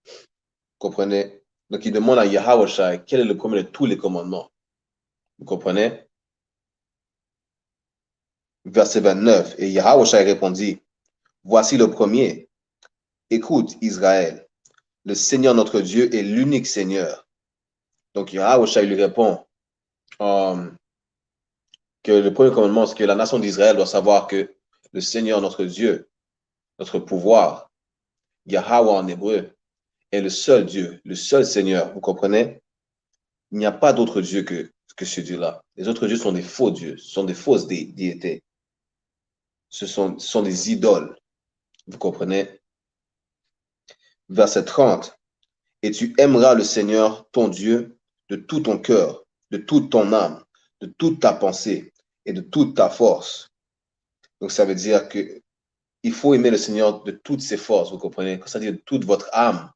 [SPEAKER 3] Vous comprenez? Donc, il demande à Yahawashi quel est le premier de tous les commandements. Vous comprenez? Verset 29. Et Yahawashi répondit, voici le premier. Écoute, Israël, le Seigneur notre Dieu est l'unique Seigneur. Donc, Yahawashi lui répond que le premier commandement, c'est que la nation d'Israël doit savoir que le Seigneur notre Dieu, notre pouvoir, Yahweh en hébreu, est le seul Dieu, le seul Seigneur. Vous comprenez? Il n'y a pas d'autre Dieu que ce Dieu-là. Les autres dieux sont des faux dieux, ce sont des fausses diétés. Ce sont des idoles. Vous comprenez? Verset 30. Et tu aimeras le Seigneur, ton Dieu, de tout ton cœur, de toute ton âme, de toute ta pensée et de toute ta force. Donc, ça veut dire que il faut aimer le Seigneur de toutes ses forces, vous comprenez? Ça veut dire de toute votre âme,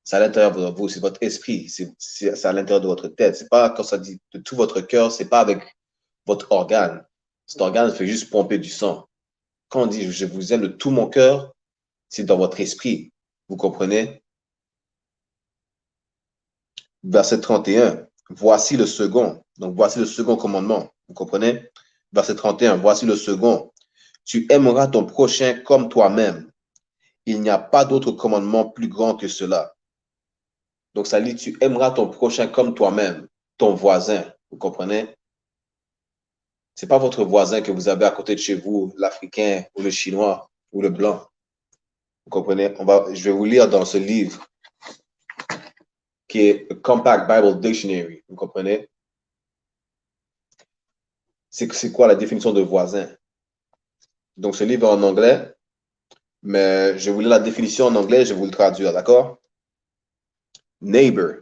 [SPEAKER 3] C'est à l'intérieur de vous, c'est votre esprit, c'est à l'intérieur de votre tête. C'est pas, quand ça dit de tout votre cœur, c'est pas avec votre organe. Cet organe fait juste pomper du sang. Quand on dit je vous aime de tout mon cœur, c'est dans votre esprit. Vous comprenez? Verset 31. Voici le second. Donc, voici le second commandement. Vous comprenez? Verset 31. Voici le second. Tu aimeras ton prochain comme toi-même. Il n'y a pas d'autre commandement plus grand que cela. Donc, ça dit, tu aimeras ton prochain comme toi-même, ton voisin. Vous comprenez? C'est pas votre voisin que vous avez à côté de chez vous, l'Africain ou le Chinois ou le Blanc. Vous comprenez? Je vais vous lire dans ce livre qui est Compact Bible Dictionary. Vous comprenez? C'est quoi la définition de voisin? Donc, ce livre est en anglais, mais je vais vous lire la définition en anglais, je vais vous le traduire, d'accord? Neighbor.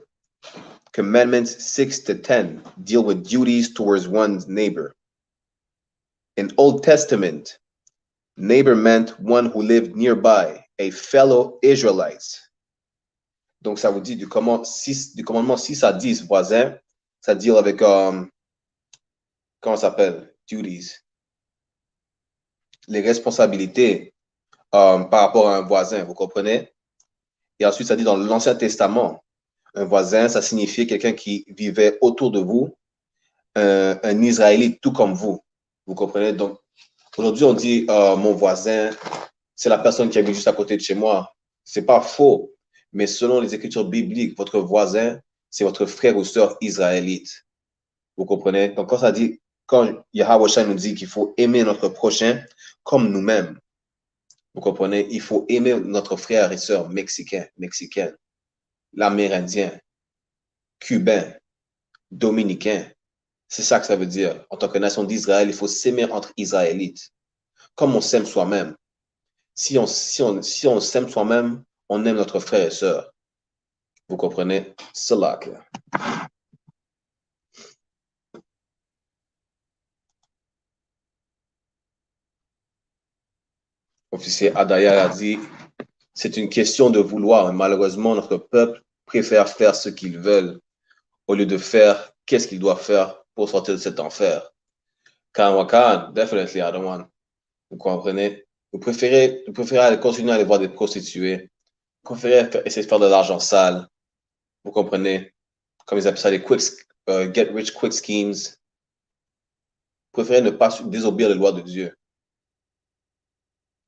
[SPEAKER 3] Commandments 6 to 10 deal with duties towards one's neighbor. In Old Testament, neighbor meant one who lived nearby, a fellow Israelite. Donc, ça vous dit du commandement 6 à 10, voisin, ça deal avec, comment ça s'appelle? Duties. Les responsabilités par rapport à un voisin, vous comprenez? Et ensuite, ça dit dans l'Ancien Testament, un voisin, ça signifiait quelqu'un qui vivait autour de vous, un Israélite tout comme vous. Vous comprenez? Donc, aujourd'hui, on dit mon voisin, c'est la personne qui habite juste à côté de chez moi. C'est pas faux, mais selon les Écritures bibliques, votre voisin, c'est votre frère ou sœur israélite. Vous comprenez? Donc, quand ça dit, quand Yahweh nous dit qu'il faut aimer notre prochain comme nous-mêmes, vous comprenez? Il faut aimer notre frère et sœur mexicaine, l'amérindien, cubain, dominicain. C'est ça que ça veut dire. En tant que nation d'Israël, il faut s'aimer entre Israélites, comme on s'aime soi-même. Si on s'aime soi-même, on aime notre frère et sœur. Vous comprenez? C'est là que... Officier Adaya a dit, c'est une question de vouloir. Malheureusement, notre peuple préfère faire ce qu'ils veulent au lieu de faire qu'est-ce qu'ils doivent faire pour sortir de cet enfer. Kan, definitely I don't want. Vous comprenez? Vous préférez continuer à aller voir des prostituées. Vous préférez essayer de faire de l'argent sale. Vous comprenez? Comme ils appellent ça, les get rich quick schemes. Vous préférez ne pas désobéir les lois de Dieu.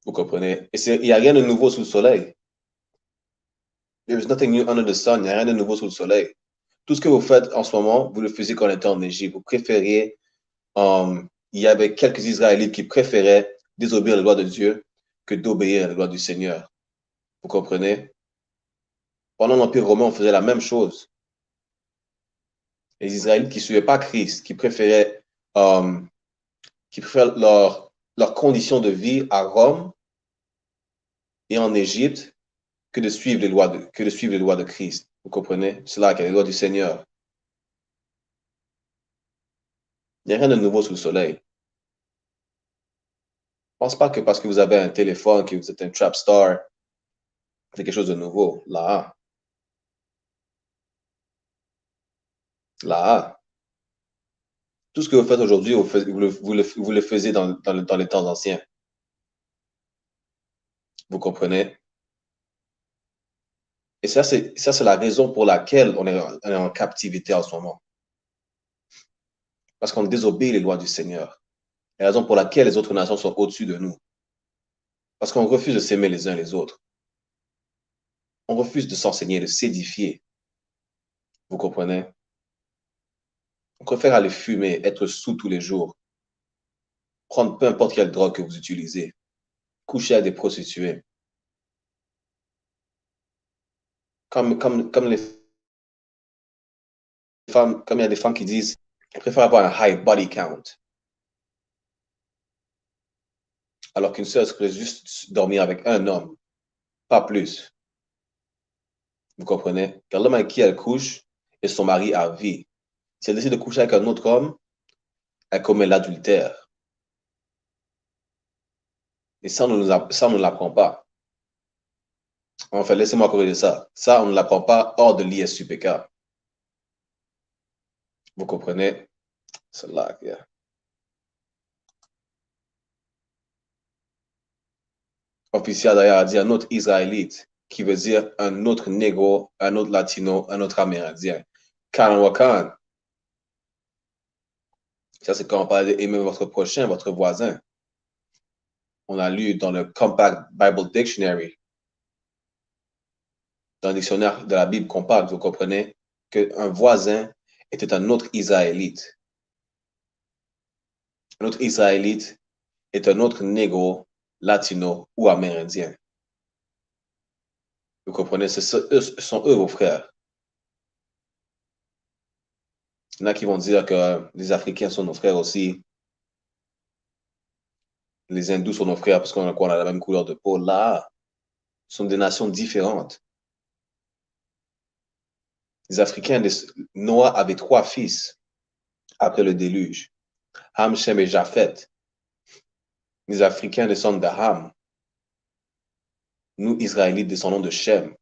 [SPEAKER 3] Vous comprenez? Et il n'y a rien de nouveau sous le soleil. There is nothing new under the sun. Il n'y a rien de nouveau sous le soleil. Tout ce que vous faites en ce moment, vous le faisiez quand on était en Égypte. Vous préfériez, il y avait quelques Israélites qui préféraient désobéir les lois de Dieu que d'obéir les lois du Seigneur. Vous comprenez? Pendant l'Empire romain, on faisait la même chose. Les Israélites qui ne suivaient pas Christ, qui préféraient leur condition de vie à Rome et en Égypte que de suivre les lois de Christ. Vous comprenez? C'est là qu'il y a les lois du Seigneur. Il n'y a rien de nouveau sous le soleil. Ne pense pas que parce que vous avez un téléphone, que vous êtes un trap star, c'est quelque chose de nouveau. Là. Tout ce que vous faites aujourd'hui, vous le faisiez dans les temps anciens. Vous comprenez? Et ça, c'est la raison pour laquelle on est en captivité en ce moment. Parce qu'on désobéit les lois du Seigneur. Et la raison pour laquelle les autres nations sont au-dessus de nous. Parce qu'on refuse de s'aimer les uns les autres. On refuse de s'enseigner, de s'édifier. Vous comprenez? On préfère aller fumer, être sous tous les jours. Prendre peu importe quelle drogue que vous utilisez. Coucher avec des prostituées. Comme les femmes, comme il y a des femmes qui disent, elles préfèrent avoir un high body count. Alors qu'une sœur serait juste dormir avec un homme, pas plus. Vous comprenez? Car l'homme avec qui elle couche est son mari à vie. Si elle décide de coucher avec un autre homme, elle commet l'adultère. Et ça, on ne l'apprend pas. En fait, laissez-moi corriger ça. Ça, on ne l'apprend pas hors de l'ISUPK. Vous comprenez? C'est là, yeah. Officiel d'ailleurs a dit un autre Israélite, qui veut dire un autre négro, un autre latino, un autre amérindien. Kanwakan, ça c'est quand on parle d'aimer votre prochain, votre voisin. On a lu dans le Compact Bible Dictionary, dans le dictionnaire de la Bible compacte, vous comprenez, qu'un voisin était un autre Israélite. Un autre Israélite est un autre négro, latino ou amérindien. Vous comprenez, ce sont eux vos frères. Il y en a qui vont dire que les Africains sont nos frères aussi. Les hindous sont nos frères parce qu'on a la même couleur de peau. Là, ce sont des nations différentes. Les Africains, Noah avait 3 fils après le déluge. Ham, Shem et Japheth. Les Africains descendent de Ham. Nous, Israélites, descendons de Shem.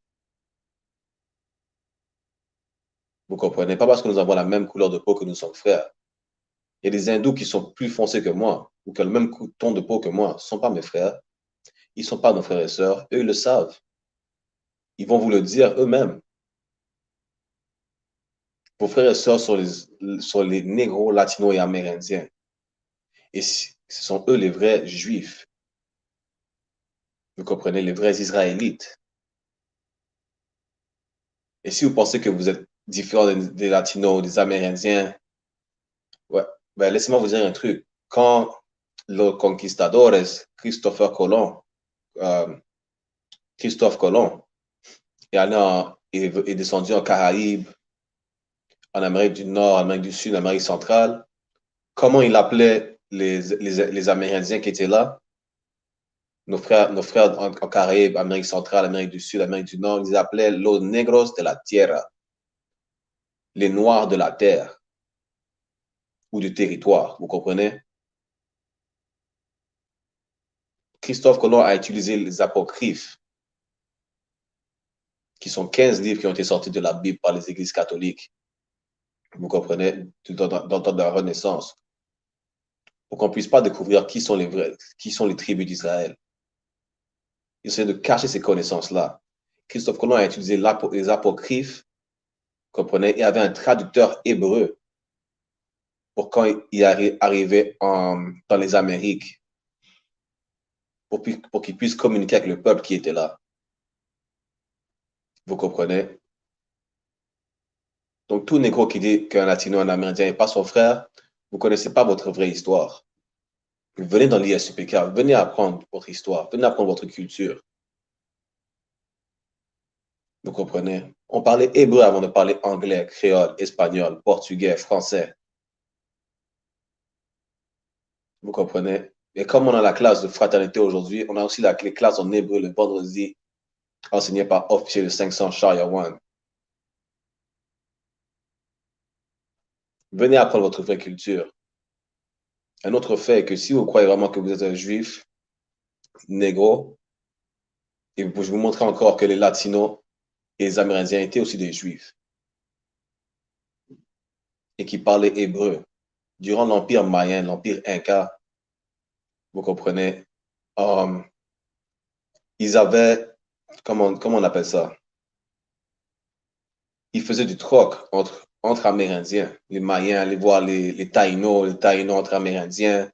[SPEAKER 3] Vous comprenez? Pas parce que nous avons la même couleur de peau que nous sommes frères. Il y a des hindous qui sont plus foncés que moi ou qui ont le même ton de peau que moi. Ce ne sont pas mes frères. Ils ne sont pas nos frères et sœurs. Eux, ils le savent. Ils vont vous le dire eux-mêmes. Vos frères et sœurs sont les négros, latinos et amérindiens. Et ce sont eux les vrais juifs. Vous comprenez, les vrais Israélites. Et si vous pensez que vous êtes différent des latinos, des amérindiens, ouais, ben laissez-moi vous dire un truc. Quand los conquistadores, Christophe Colomb est descendu en Caraïbes, en Amérique du Nord, en Amérique du Sud, en Amérique centrale, comment il appelait les Amérindiens qui étaient là? Nos frères en Caraïbes, Amérique centrale, Amérique du Sud, Amérique du Nord, ils les appelaient los negros de la tierra, les noirs de la terre ou du territoire, vous comprenez? Christophe Colomb a utilisé les apocryphes, qui sont 15 livres qui ont été sortis de la Bible par les églises catholiques, vous comprenez, dans le temps de la Renaissance, pour qu'on ne puisse pas découvrir qui sont les tribus d'Israël. Il essaie de cacher ces connaissances-là. Christophe Colomb a utilisé les apocryphes, comprenez, il y avait un traducteur hébreu pour quand il arrivait dans les Amériques, pour qu'il puisse communiquer avec le peuple qui était là. Vous comprenez? Donc, tout négro qui dit qu'un latino, un amérindien n'est pas son frère, vous ne connaissez pas votre vraie histoire. Venez dans l'ISUPK, venez apprendre votre histoire, venez apprendre votre culture. Vous comprenez? On parlait hébreu avant de parler anglais, créole, espagnol, portugais, français. Vous comprenez? Et comme on a la classe de fraternité aujourd'hui, on a aussi les classes en hébreu le vendredi, enseignées par officier de 500 Shaya One. Venez apprendre votre vraie culture. Un autre fait est que si vous croyez vraiment que vous êtes un juif, négro, et je vais vous montrer encore que les latinos et les amérindiens étaient aussi des juifs et qui parlaient hébreu. Durant l'Empire mayen, l'Empire inca, vous comprenez, ils avaient, comment on appelle ça? Ils faisaient du troc entre Amérindiens. Les Mayens allaient voir les Taïnos entre Amérindiens,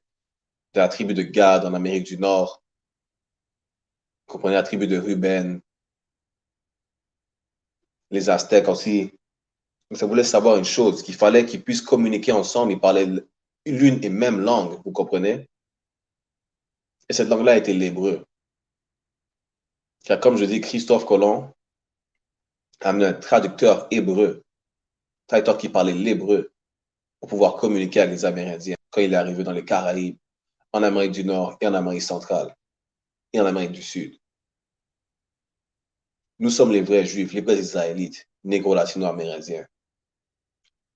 [SPEAKER 3] de la tribu de Gad en Amérique du Nord. Vous comprenez, la tribu de Ruben, les Aztèques aussi. Donc, ça voulait savoir une chose, qu'il fallait qu'ils puissent communiquer ensemble, ils parlaient l'une et même langue, vous comprenez? Et cette langue-là était l'hébreu. Car comme je dis, Christophe Colomb a amené un traducteur hébreu, traducteur qui parlait l'hébreu, pour pouvoir communiquer avec les Amérindiens quand il est arrivé dans les Caraïbes, en Amérique du Nord et en Amérique centrale et en Amérique du Sud. Nous sommes les vrais Juifs, les vrais Israélites, négro-latino-amérindiens.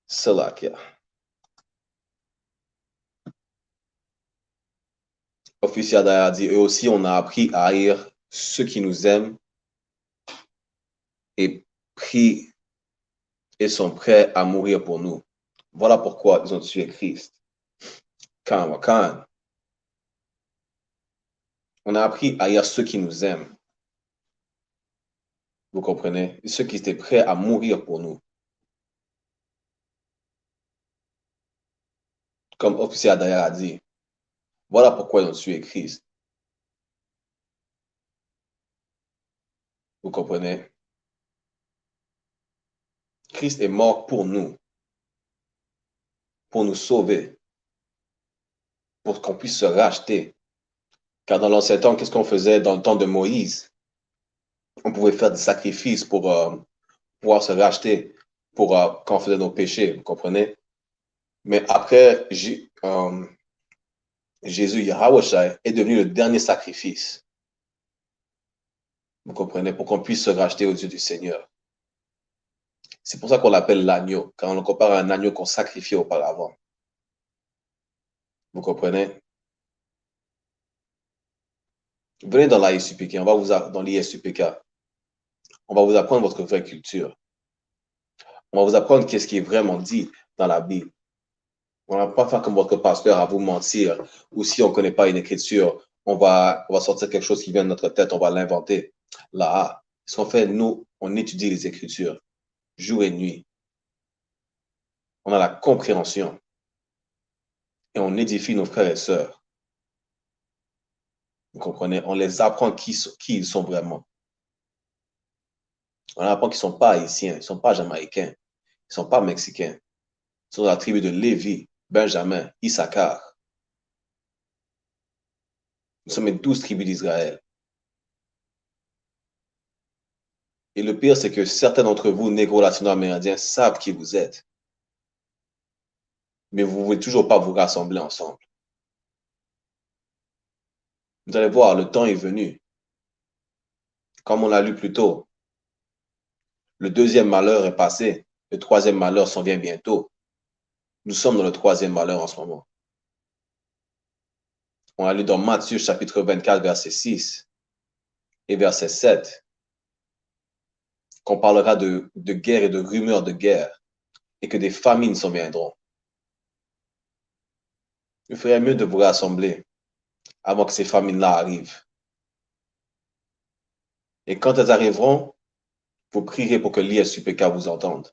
[SPEAKER 3] C'est là qu'il y a. Officier a dit, eux aussi, on a appris à haïr ceux qui nous aiment et prient et sont prêts à mourir pour nous. Voilà pourquoi ils ont tué Christ. Quand on a appris à haïr ceux qui nous aiment, vous comprenez, ceux qui étaient prêts à mourir pour nous. Comme officier Adaya a dit, voilà pourquoi ils ont tué Christ. Vous comprenez? Christ est mort pour nous sauver, pour qu'on puisse se racheter. Car dans l'ancien temps, qu'est-ce qu'on faisait dans le temps de Moïse? On pouvait faire des sacrifices pour pouvoir se racheter, pour quand on faisait nos péchés, vous comprenez? Mais après, Jésus, Yahweh est devenu le dernier sacrifice. Vous comprenez? Pour qu'on puisse se racheter aux yeux du Seigneur. C'est pour ça qu'on l'appelle l'agneau, car on le compare à un agneau qu'on sacrifiait auparavant. Vous comprenez? Venez dans l'ISUPK, dans l'ISUPK. On va vous apprendre votre vraie culture. On va vous apprendre qu'est-ce qui est vraiment dit dans la Bible. On ne va pas faire comme votre pasteur à vous mentir, ou si on ne connaît pas une écriture, on va sortir quelque chose qui vient de notre tête, on va l'inventer. Là, ce qu'on fait, nous, on étudie les écritures, jour et nuit. On a la compréhension. Et on édifie nos frères et sœurs. Vous comprenez? On les apprend qui ils sont vraiment. On apprend qu'ils ne sont pas haïtiens, ils ne sont pas jamaïcains, ils ne sont pas mexicains. Ils sont de la tribu de Lévi, Benjamin, Issachar. Nous sommes les 12 tribus d'Israël. Et le pire, c'est que certains d'entre vous, négro latino-amérindiens, savent qui vous êtes. Mais vous ne voulez toujours pas vous rassembler ensemble. Vous allez voir, le temps est venu. Comme on l'a lu plus tôt, le deuxième malheur est passé. Le troisième malheur s'en vient bientôt. Nous sommes dans le troisième malheur en ce moment. On a lu dans Matthieu chapitre 24, verset 6 et verset 7 qu'on parlera de guerre et de rumeurs de guerre et que des famines s'en viendront. Il ferait mieux de vous rassembler avant que ces famines-là arrivent. Et quand elles arriveront, vous prierez pour que l'ISUPK vous entende.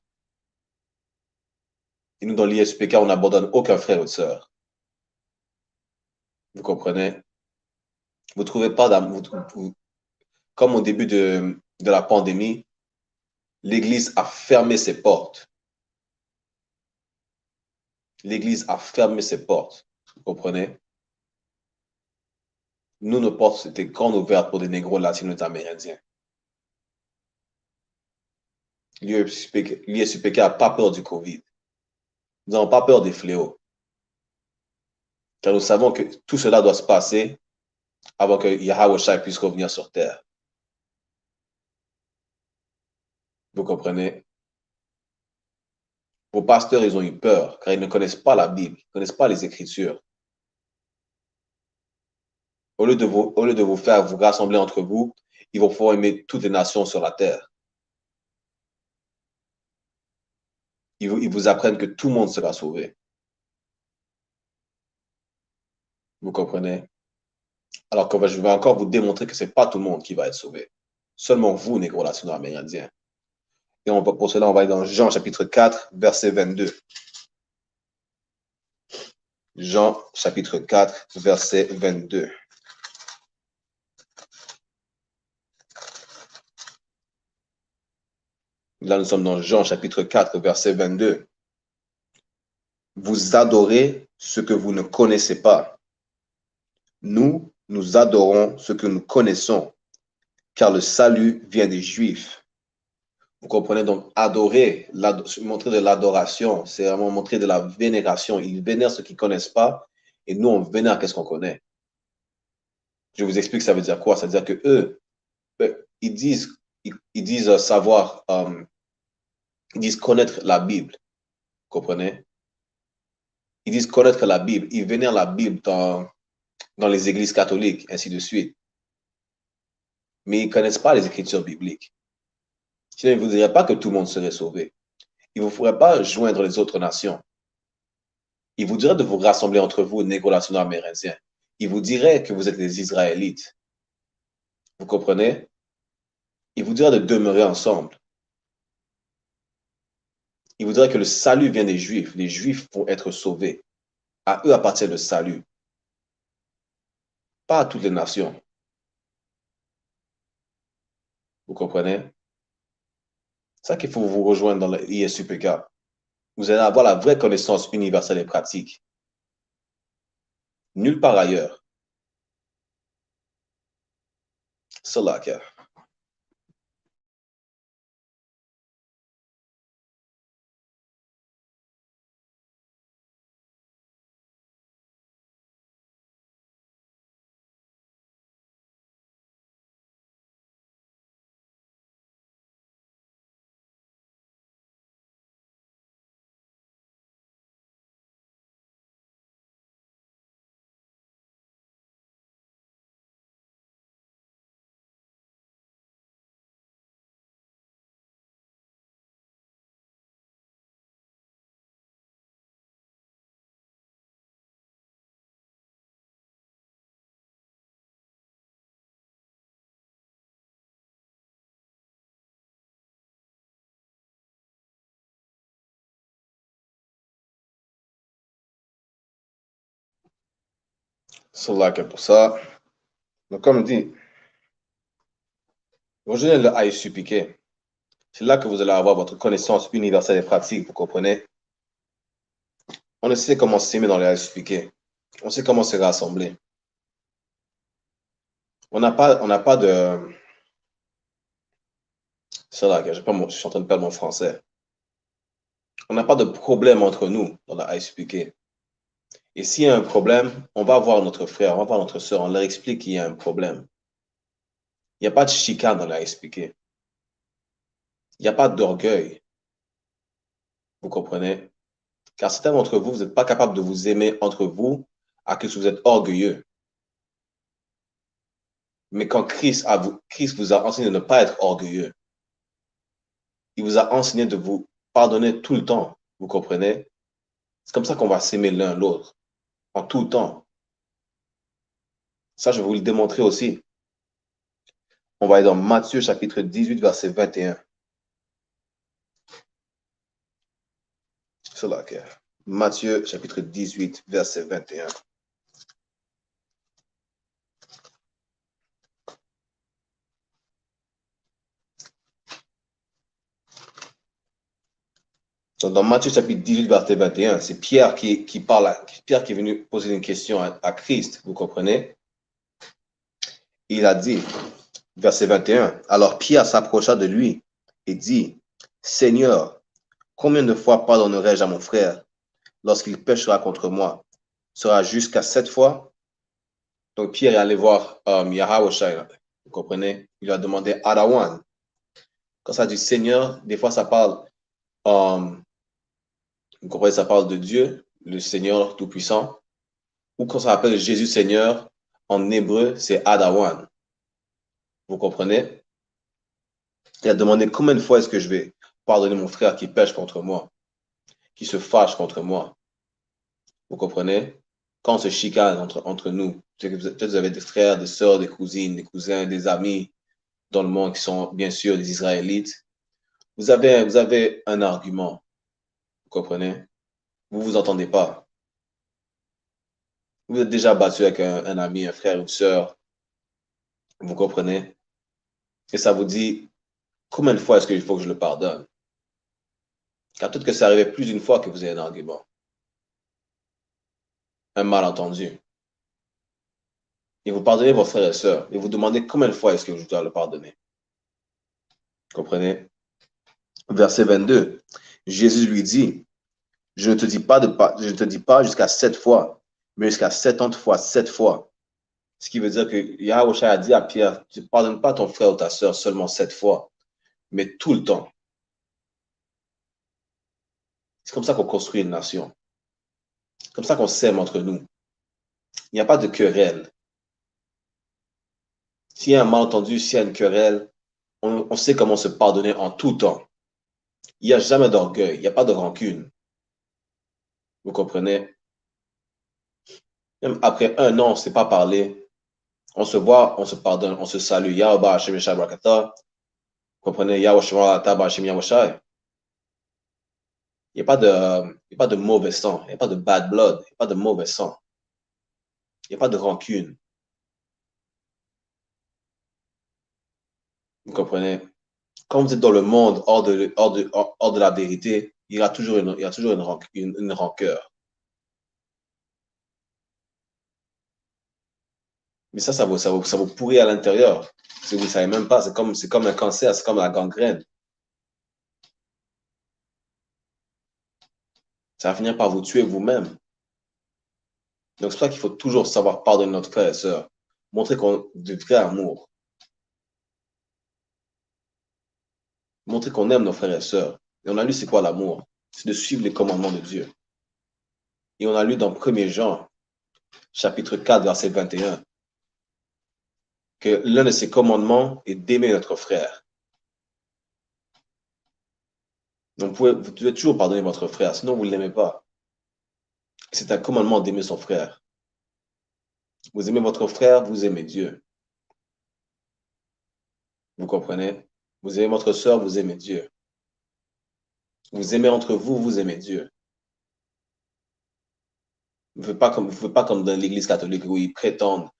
[SPEAKER 3] Et nous, dans l'ISUPK, on n'abandonne aucun frère ou sœur. Vous comprenez? Vous ne trouvez pas d'amour. Comme au début de la pandémie, l'Église a fermé ses portes. L'Église a fermé ses portes. Vous comprenez? Nous, nos portes étaient grandes ouvertes pour des négros latino-amérindiens. L'ISUPK n'a pas peur du COVID. Nous n'avons pas peur des fléaux. Car nous savons que tout cela doit se passer avant que Yahweh puisse revenir sur terre. Vous comprenez? Vos pasteurs, ils ont eu peur, car ils ne connaissent pas la Bible, ils ne connaissent pas les Écritures. Au lieu de vous faire vous rassembler entre vous, ils vont pouvoir aimer toutes les nations sur la terre. Ils vous apprennent que tout le monde sera sauvé. Vous comprenez? Alors que je vais encore vous démontrer que ce n'est pas tout le monde qui va être sauvé. Seulement vous, négro latino-amérindiens. Et pour cela, on va aller dans Jean chapitre 4, verset 22. Jean chapitre 4, verset 22. Là, nous sommes dans Jean chapitre 4, verset 22. Vous adorez ce que vous ne connaissez pas. Nous adorons ce que nous connaissons, car le salut vient des Juifs. Vous comprenez donc, adorer, montrer de l'adoration, c'est vraiment montrer de la vénération. Ils vénèrent ce qu'ils ne connaissent pas, et nous, on vénère qu'est-ce qu'on connaît. Je vous explique ça veut dire quoi. Ça veut dire que eux, ils disent savoir, ils disent connaître la Bible. Vous comprenez? Ils disent connaître la Bible. Ils vénèrent la Bible dans les églises catholiques, ainsi de suite. Mais ils ne connaissent pas les écritures bibliques. Sinon, il ne vous dirait pas que tout le monde serait sauvé. Il ne vous ferait pas joindre les autres nations. Il vous dirait de vous rassembler entre vous, négro nationaux amérindiens. Il vous dirait que vous êtes des Israélites. Vous comprenez? Il vous dirait de demeurer ensemble. Il vous dirait que le salut vient des Juifs. Les Juifs vont être sauvés. À eux appartient le salut. Pas à toutes les nations. Vous comprenez? C'est ça qu'il faut vous rejoindre dans le ISUPK. Vous allez avoir la vraie connaissance universelle et pratique. Nulle part ailleurs. Salaka. Salaka pour ça. Donc, comme dit, rejoignez le ISUPK. C'est là que vous allez avoir votre connaissance universelle et pratique, vous comprenez? On sait comment s'aimer dans les ISUPK. On sait comment se rassembler. On n'a pas de... C'est là que je suis en train de perdre mon français. On n'a pas de problème entre nous dans la ISUPK. Et s'il y a un problème, on va voir notre frère, on va voir notre soeur, on leur explique qu'il y a un problème. Il n'y a pas de chicane dans la ISUPK. Il n'y a pas d'orgueil. Vous comprenez? Car certains d'entre vous, vous n'êtes pas capable de vous aimer entre vous à cause que vous êtes orgueilleux. Mais quand Christ vous a enseigné de ne pas être orgueilleux, il vous a enseigné de vous pardonner tout le temps. Vous comprenez? C'est comme ça qu'on va s'aimer l'un l'autre, en tout temps. Ça, je vais vous le démontrer aussi. On va aller dans Matthieu chapitre 18, verset 21. C'est là que Matthieu chapitre 18, verset 21. Donc, dans Matthieu chapitre 18, verset 21, c'est Pierre qui parle, Pierre qui est venu poser une question à Christ, vous comprenez? Il a dit, verset 21, alors Pierre s'approcha de lui et dit, Seigneur, combien de fois pardonnerai-je à mon frère lorsqu'il péchera contre moi? Sera jusqu'à 7 fois? Donc Pierre est allé voir Yahweh, vous comprenez? Il lui a demandé Adawan. Quand ça dit Seigneur, des fois ça parle, vous comprenez, ça parle de Dieu, le Seigneur Tout-Puissant. Ou quand ça appelle Jésus Seigneur, en hébreu, c'est Adawan. Vous comprenez? Il a demandé combien de fois est-ce que je vais pardonner mon frère qui pêche contre moi, qui se fâche contre moi. Vous comprenez? Quand on se chicane entre nous, peut-être vous avez des frères, des sœurs, des cousines, des cousins, des amis dans le monde qui sont bien sûr des Israélites. Vous avez un argument. Vous comprenez? Vous ne vous entendez pas. Vous êtes déjà battu avec un ami, un frère, une sœur. Vous comprenez? Et ça vous dit, combien de fois est-ce qu'il faut que je le pardonne? Car peut-être que ça arrivait plus d'une fois que vous avez un argument. Un malentendu. Et vous pardonnez vos frères et sœurs. Et vous demandez combien de fois est-ce que je dois le pardonner? Vous comprenez? Verset 22. Jésus lui dit, je ne te dis pas jusqu'à 7 fois, mais jusqu'à 70 fois, 7 fois. Ce qui veut dire que Yahweh a dit à Pierre, tu ne pardonnes pas ton frère ou ta sœur seulement 7 fois, mais tout le temps. C'est comme ça qu'on construit une nation. C'est comme ça qu'on s'aime entre nous. Il n'y a pas de querelle. S'il y a un malentendu, s'il y a une querelle, On sait comment se pardonner en tout temps. Il n'y a jamais d'orgueil, il n'y a pas de rancune. Vous comprenez? Même après un an, on ne s'est pas parlé. On se voit, on se pardonne, on se salue. Yaoba Hashem Yeshua Brakata. Vous comprenez? Yahushua Taba Hashem Yahushai. Il n'y a pas de mauvais sang. Il n'y a pas de bad blood. Il n'y a pas de mauvais sang. Il n'y a pas de rancune. Vous comprenez? Quand vous êtes dans le monde hors de la vérité, il y a toujours une rancœur. Mais ça vous pourrit à l'intérieur. Si vous ne savez même pas, c'est comme un cancer, c'est comme la gangrène. Ça va finir par vous tuer vous-même. Donc c'est pour ça qu'il faut toujours savoir pardonner notre frère et sœur. Montrer qu'on du vrai amour. Montrer qu'on aime nos frères et sœurs. Et on a lu c'est quoi l'amour? C'est de suivre les commandements de Dieu. Et on a lu dans 1er Jean, chapitre 4, verset 21, que l'un de ses commandements est d'aimer notre frère. Donc vous devez toujours pardonner votre frère, sinon vous ne l'aimez pas. C'est un commandement d'aimer son frère. Vous aimez votre frère, vous aimez Dieu. Vous comprenez? Vous aimez votre sœur, vous aimez Dieu. Vous aimez entre vous, vous aimez Dieu. Vous ne faites pas comme dans l'Église catholique où ils prétendent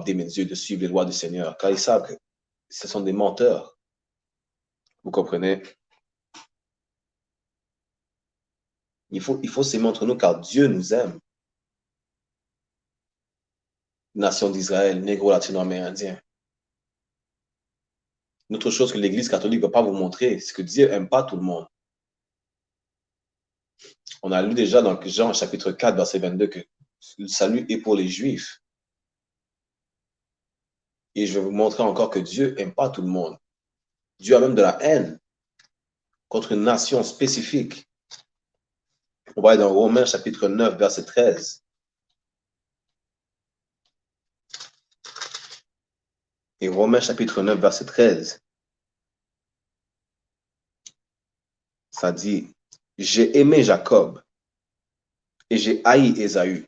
[SPEAKER 3] d'aimer Dieu, de suivre les lois du Seigneur, car ils savent que ce sont des menteurs. Vous comprenez? Il faut s'aimer entre nous car Dieu nous aime. Nation d'Israël, négro latino-amérindien. Une autre chose que l'Église catholique ne va pas vous montrer, c'est que Dieu n'aime pas tout le monde. On a lu déjà dans Jean chapitre 4, verset 22, que le salut est pour les Juifs. Et je vais vous montrer encore que Dieu n'aime pas tout le monde. Dieu a même de la haine contre une nation spécifique. On va aller dans Romains chapitre 9, verset 13. Et Romains chapitre 9, verset 13. Ça dit, j'ai aimé Jacob et j'ai haï Ésaü.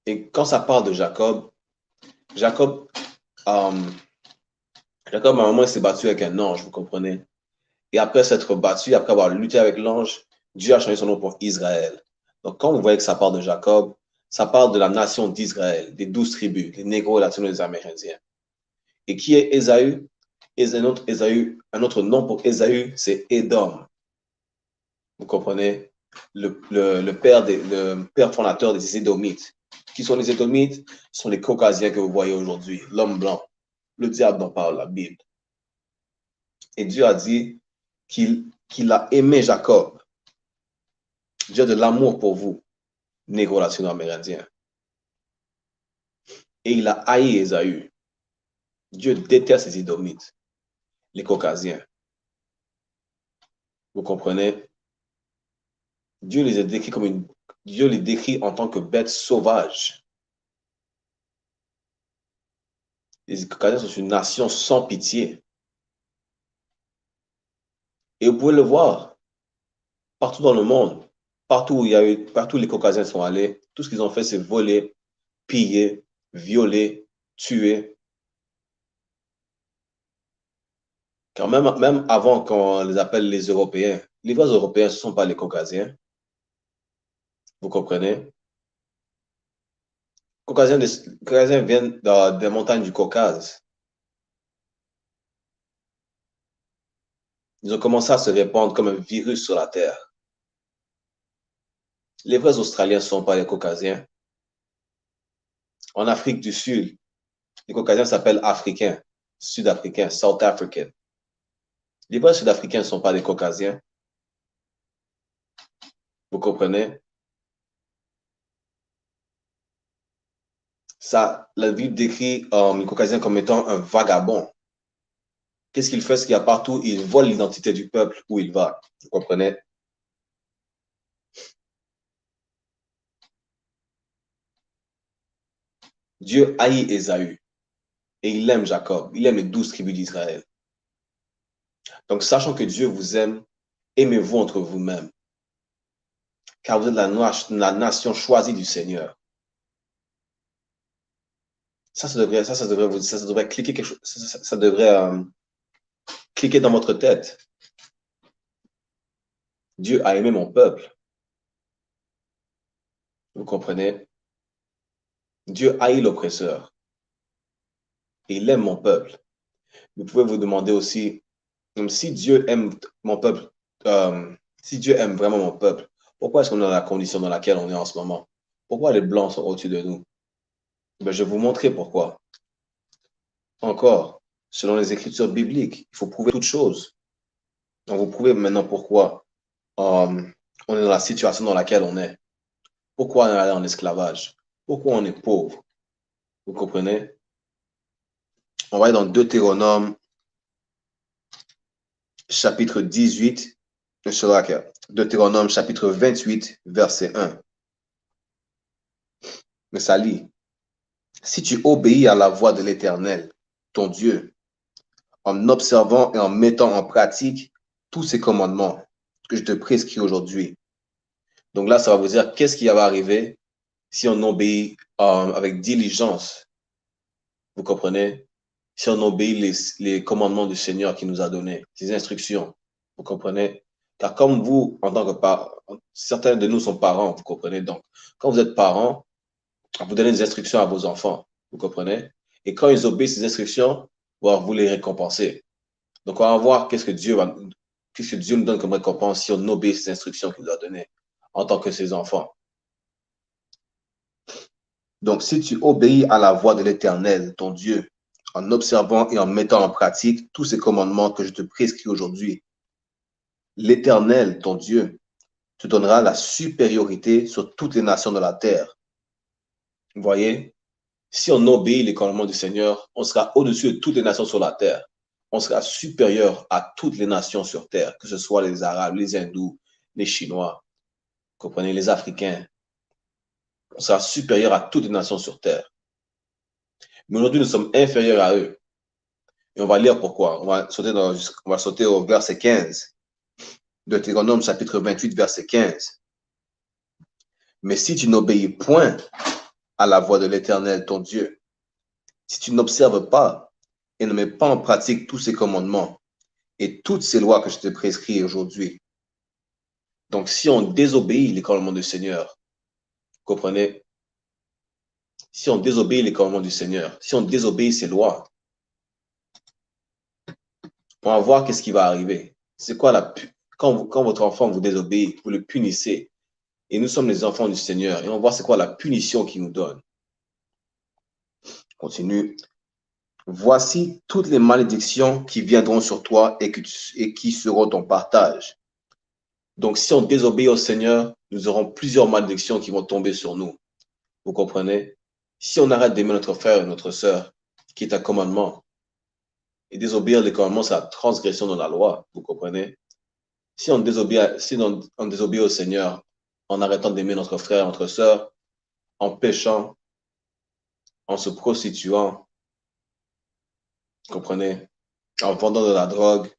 [SPEAKER 3] Et quand ça parle de Jacob, Jacob, à un moment, il s'est battu avec un ange, vous comprenez? Et après s'être battu, après avoir lutté avec l'ange, Dieu a changé son nom pour Israël. Donc, quand vous voyez que ça parle de Jacob, ça parle de la nation d'Israël, des 12 tribus, les négros, les latinos, les amérindiens. Et qui est Ésaü? Un autre nom pour Ésaü, c'est Édom. Vous comprenez? Le père fondateur des Édomites. Qui sont les Édomites? Ce sont les Caucasiens que vous voyez aujourd'hui, l'homme blanc. Le diable dont parle la Bible. Et Dieu a dit qu'il a aimé Jacob. Dieu a de l'amour pour vous, négro latino-amérindien. Et il a haï Ésaü. Dieu déteste les Édomites, les Caucasiens. Vous comprenez? Dieu les décrit en tant que bêtes sauvages. Les Caucasiens sont une nation sans pitié. Et vous pouvez le voir partout dans le monde, partout où les Caucasiens sont allés, tout ce qu'ils ont fait, c'est voler, piller, violer, tuer. Car même avant qu'on les appelle les Européens, les vrais Européens, ce ne sont pas les Caucasiens. Vous comprenez? Les Caucasiens viennent des montagnes du Caucase. Ils ont commencé à se répandre comme un virus sur la Terre. Les vrais Australiens ne sont pas les Caucasiens. En Afrique du Sud, les Caucasiens s'appellent Africains, Sud-Africains, South African. Les vrais Sud-Africains ne sont pas des Caucasiens. Vous comprenez? Ça, la Bible décrit les Caucasiens comme étant un vagabond. Qu'est-ce qu'il fait? Ce qu'il y a partout, il vole l'identité du peuple où il va. Vous comprenez? Dieu haït Ésaü. Et il aime Jacob. Il aime les 12 tribus d'Israël. Donc, sachant que Dieu vous aime, aimez-vous entre vous-mêmes. Car vous êtes la nation choisie du Seigneur. Ça devrait cliquer quelque chose. Ça devrait cliquer dans votre tête. Dieu a aimé mon peuple. Vous comprenez? Dieu haït l'oppresseur. Et il aime mon peuple. Vous pouvez vous demander aussi, si Dieu aime mon peuple, si Dieu aime vraiment mon peuple, pourquoi est-ce qu'on est dans la condition dans laquelle on est en ce moment? Pourquoi les Blancs sont au-dessus de nous? Ben, je vais vous montrer pourquoi. Encore, selon les Écritures bibliques, il faut prouver toutes choses. Donc, vous prouvez maintenant pourquoi on est dans la situation dans laquelle on est. Pourquoi on est allé en esclavage? Pourquoi on est pauvre? Vous comprenez? On va aller dans Deutéronome, chapitre 18, Deutéronome, chapitre 28, verset 1. Mais ça lit. Si tu obéis à la voix de l'Éternel, ton Dieu, en observant et en mettant en pratique tous ces commandements que je te prescris aujourd'hui. Donc là, ça va vous dire qu'est-ce qui va arriver si on obéit avec diligence. Vous comprenez? Si on obéit les commandements du Seigneur qui nous a donnés, ses instructions. Vous comprenez? Car comme vous, en tant que parents, certains de nous sont parents, vous comprenez? Donc, quand vous êtes parents, vous donnez des instructions à vos enfants. Vous comprenez? Et quand ils obéissent ces instructions, vous les récompenser. Donc, on va voir qu'est-ce que Dieu nous donne comme récompense si on obéit ces instructions qu'il nous a données en tant que ses enfants. Donc, si tu obéis à la voix de l'Éternel, ton Dieu, en observant et en mettant en pratique tous ces commandements que je te prescris aujourd'hui, l'Éternel, ton Dieu, te donnera la supériorité sur toutes les nations de la terre. Vous voyez, si on obéit les commandements du Seigneur, on sera au-dessus de toutes les nations sur la terre. On sera supérieur à toutes les nations sur terre, que ce soit les Arabes, les Hindous, les Chinois, vous comprenez, les Africains. On sera supérieur à toutes les nations sur terre. Mais aujourd'hui, nous sommes inférieurs à eux. Et on va lire pourquoi. On va sauter au verset 15. Deutéronome chapitre 28, verset 15. Mais si tu n'obéis point à la voix de l'Éternel, ton Dieu, si tu n'observes pas et ne mets pas en pratique tous ces commandements et toutes ces lois que je te prescris aujourd'hui, donc si on désobéit les commandements du Seigneur, vous comprenez? Si on désobéit les commandements du Seigneur, si on désobéit ses lois, on va voir qu'est-ce qui va arriver. C'est quoi quand votre enfant vous désobéit, vous le punissez. Et nous sommes les enfants du Seigneur. Et on va voir c'est quoi la punition qu'il nous donne. Continue. Voici toutes les malédictions qui viendront sur toi et qui seront ton partage. Donc, si on désobéit au Seigneur, nous aurons plusieurs malédictions qui vont tomber sur nous. Vous comprenez? Si on arrête d'aimer notre frère et notre sœur, qui est un commandement, et désobéir les commandements, c'est la transgression de la loi. Vous comprenez? Si on désobéit au Seigneur en arrêtant d'aimer notre frère, notre sœur, en péchant, en se prostituant, vous comprenez? En vendant de la drogue,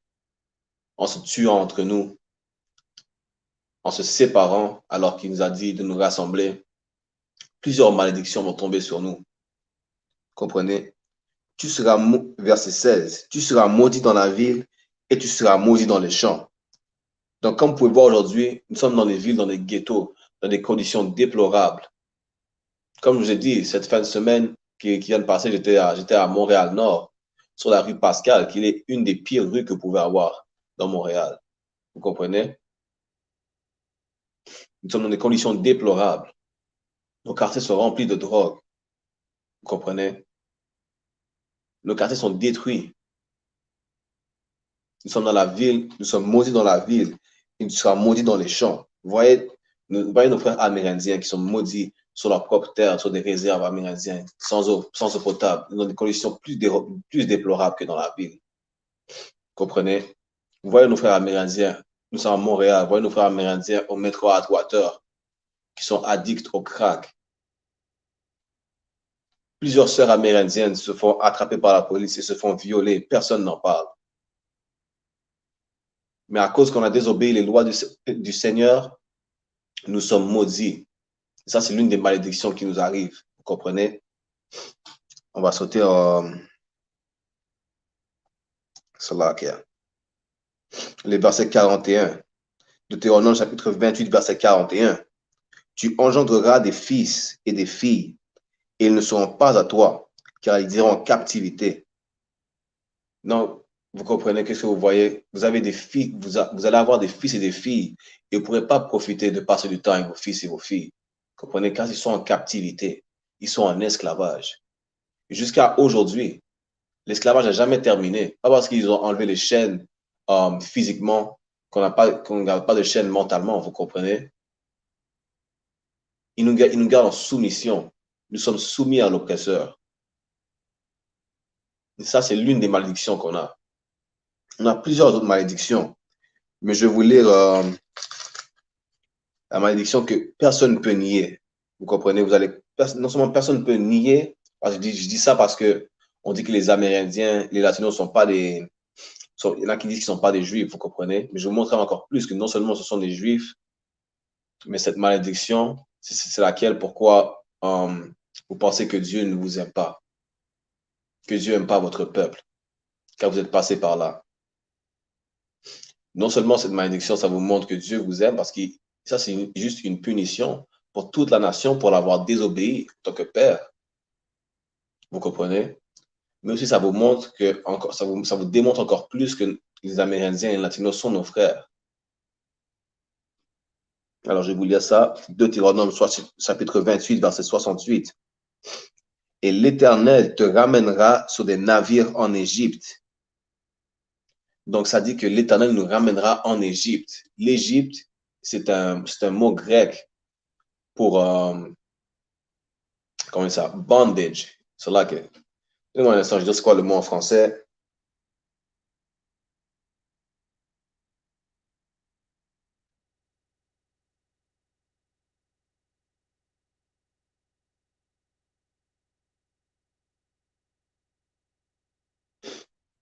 [SPEAKER 3] en se tuant entre nous, en se séparant alors qu'il nous a dit de nous rassembler, plusieurs malédictions vont tomber sur nous. Comprenez? Verset 16, tu seras maudit dans la ville et tu seras maudit dans les champs. Donc, comme vous pouvez voir aujourd'hui, nous sommes dans des villes, dans des ghettos, dans des conditions déplorables. Comme je vous ai dit, cette fin de semaine qui vient de passer, j'étais à Montréal-Nord, sur la rue Pascal, qui est une des pires rues que vous pouvez avoir dans Montréal. Vous comprenez? Nous sommes dans des conditions déplorables. Nos quartiers sont remplis de drogue. Vous comprenez? Nos quartiers sont détruits. Nous sommes dans la ville, nous sommes maudits dans la ville, et nous serons maudits dans les champs. Vous voyez nos frères amérindiens qui sont maudits sur leur propre terre, sur des réserves amérindiennes, sans eau potable, dans des conditions plus déplorables que dans la ville. Vous comprenez? Vous voyez nos frères amérindiens, nous sommes à Montréal, vous voyez nos frères amérindiens au métro Atwater, qui sont addicts au crack. Plusieurs sœurs amérindiennes se font attraper par la police et se font violer. Personne n'en parle. Mais à cause qu'on a désobéi les lois du Seigneur, nous sommes maudits. Ça, c'est l'une des malédictions qui nous arrivent. Vous comprenez? On va sauter cela, okay. Les versets 41. Deutéronome chapitre 28, verset 41. Tu engendreras des fils et des filles, et ils ne seront pas à toi, car ils iront en captivité. Non, vous comprenez, qu'est-ce que vous voyez? Vous avez des filles, vous allez avoir des fils et des filles, et vous ne pourrez pas profiter de passer du temps avec vos fils et vos filles. Vous comprenez? Car ils sont en captivité, ils sont en esclavage. Jusqu'à aujourd'hui, l'esclavage n'a jamais terminé. Pas parce qu'ils ont enlevé les chaînes physiquement, qu'on ne garde pas de chaînes mentalement, vous comprenez? Ils nous gardent en soumission. Nous sommes soumis à l'oppresseur. Et ça, c'est l'une des malédictions qu'on a. On a plusieurs autres malédictions, mais je vais vous lire la malédiction que personne ne peut nier. Vous comprenez? Non seulement personne ne peut nier, parce que je dis ça parce que on dit que les Amérindiens, les Latinos sont pas des... il y en a qui disent qu'ils ne sont pas des Juifs, vous comprenez? Mais je vais vous montrer encore plus que non seulement ce sont des Juifs, mais cette malédiction, c'est laquelle, pourquoi vous pensez que Dieu ne vous aime pas, que Dieu n'aime pas votre peuple, car vous êtes passé par là. Non seulement cette malédiction, ça vous montre que Dieu vous aime, parce que ça, c'est juste une punition pour toute la nation pour l'avoir désobéi en tant que père. Vous comprenez? Mais aussi, ça vous montre que, ça vous démontre encore plus que les Amérindiens et les Latinos sont nos frères. Alors, je vais vous lire ça. Deutéronome chapitre 28, verset 68. Et l'Éternel te ramènera sur des navires en Égypte. Donc, ça dit que l'Éternel nous ramènera en Égypte. L'Égypte, c'est un mot grec pour, comment ça? Bondage. C'est là que, donne-moi un instant, je dis c'est quoi le mot en français?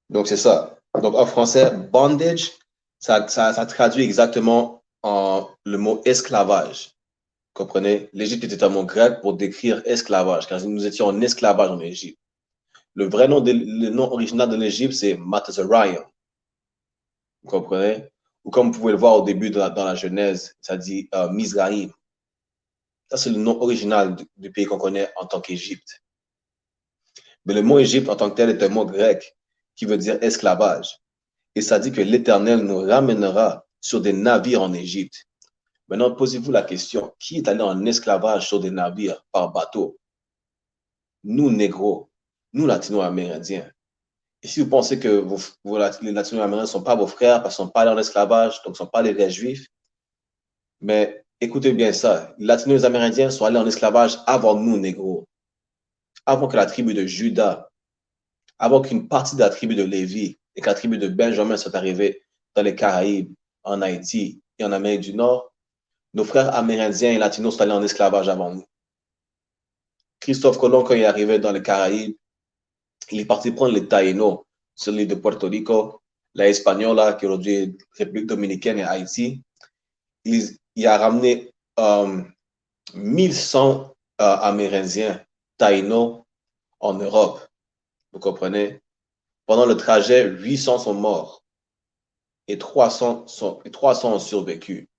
[SPEAKER 3] Donc, c'est ça. Donc, en français, bondage, ça traduit exactement le mot esclavage. Vous comprenez? L'Égypte était un mot grec pour décrire esclavage, car nous étions en esclavage en Égypte. Le nom original de l'Égypte, c'est Matazariam. Vous comprenez? Ou comme vous pouvez le voir au début dans la Genèse, ça dit Mizraïm. Ça, c'est le nom original du pays qu'on connaît en tant qu'Égypte. Mais le mot Égypte en tant que tel est un mot grec qui veut dire esclavage. Et ça dit que l'Éternel nous ramènera sur des navires en Égypte. Maintenant, posez-vous la question, qui est allé en esclavage sur des navires par bateau? Nous, négros, nous, latino-amérindiens. Et si vous pensez que les latino-amérindiens ne sont pas vos frères parce qu'ils ne sont pas allés en esclavage, donc ils ne sont pas les vrais juifs, mais écoutez bien ça, les latino-amérindiens sont allés en esclavage avant nous, négros. Avant que la tribu de Juda, avant qu'une partie de la tribu de Lévi et que la tribu de Benjamin soit arrivée dans les Caraïbes, en Haïti et en Amérique du Nord, nos frères amérindiens et latinos sont allés en esclavage avant nous. Christophe Colomb, quand il est arrivé dans les Caraïbes, il est parti prendre les Taïnos sur l'île de Puerto Rico, la Hispaniola, qui aujourd'hui est République dominicaine et Haïti. Il a ramené 1100 Amérindiens Taïnos en Europe. Vous comprenez? Pendant le trajet, 800 sont morts et 300 ont survécu.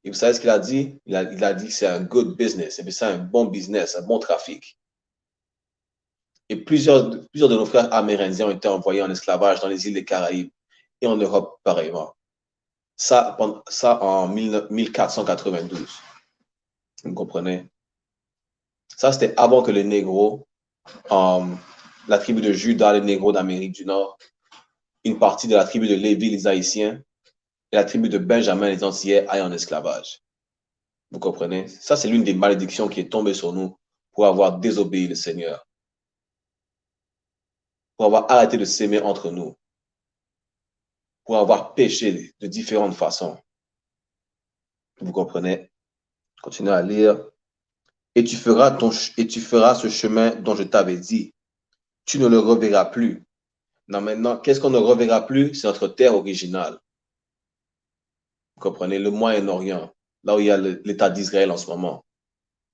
[SPEAKER 3] Et vous savez ce qu'il a dit? Il a dit que c'est un good business, c'est un bon business, un bon trafic. Et plusieurs de nos frères amérindiens ont été envoyés en esclavage dans les îles des Caraïbes et en Europe pareillement. Ça en 1492. Vous comprenez? Ça, c'était avant que les négros, la tribu de Juda, les négros d'Amérique du Nord, une partie de la tribu de Lévi, les Haïtiens, et la tribu de Benjamin, les Antillais, aillent en esclavage. Vous comprenez? Ça, c'est l'une des malédictions qui est tombée sur nous pour avoir désobéi le Seigneur. Pour avoir arrêté de s'aimer entre nous. Pour avoir péché de différentes façons. Vous comprenez? Continuez à lire. et tu feras ce chemin dont je t'avais dit. Tu ne le reverras plus. Non, maintenant, qu'est-ce qu'on ne reverra plus? C'est notre terre originale. Vous comprenez? Le Moyen-Orient, là où il y a l'État d'Israël en ce moment.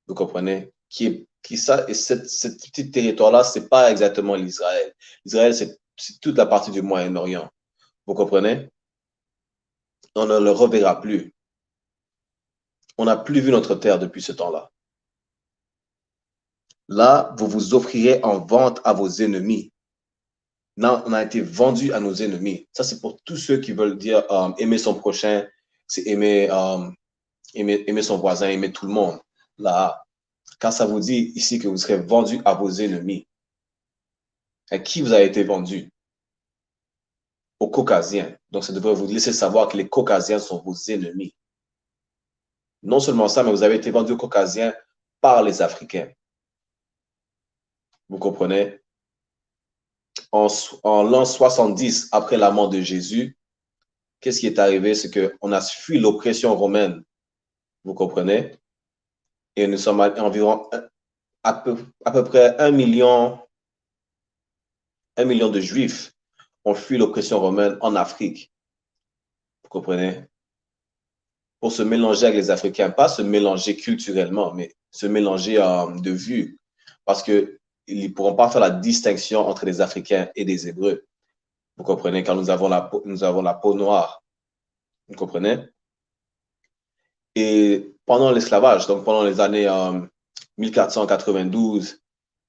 [SPEAKER 3] Vous comprenez? Et cette petite territoire-là, c'est pas exactement l'Israël. L'Israël, c'est toute la partie du Moyen-Orient. Vous comprenez? On ne le reverra plus. On n'a plus vu notre terre depuis ce temps-là. Là, vous vous offrirez en vente à vos ennemis. Là, on a été vendu à nos ennemis. Ça, c'est pour tous ceux qui veulent dire aimer son prochain, c'est aimer son voisin, aimer tout le monde. Là, quand ça vous dit ici que vous serez vendu à vos ennemis, à qui vous avez été vendu? Aux Caucasiens. Donc, ça devrait vous laisser savoir que les Caucasiens sont vos ennemis. Non seulement ça, mais vous avez été vendu aux Caucasiens par les Africains. Vous comprenez? En l'an 70, après la mort de Jésus, qu'est-ce qui est arrivé? C'est qu'on a fui l'oppression romaine. Vous comprenez? Et nous sommes environ à peu près 1 million de Juifs ont fui l'oppression romaine en Afrique. Vous comprenez? Pour se mélanger avec les Africains, pas se mélanger culturellement, mais se mélanger de vue. Parce qu'ils ne pourront pas faire la distinction entre les Africains et les Hébreux. Vous comprenez? Quand nous avons la peau noire. Vous comprenez? Et pendant l'esclavage, donc pendant les années 1492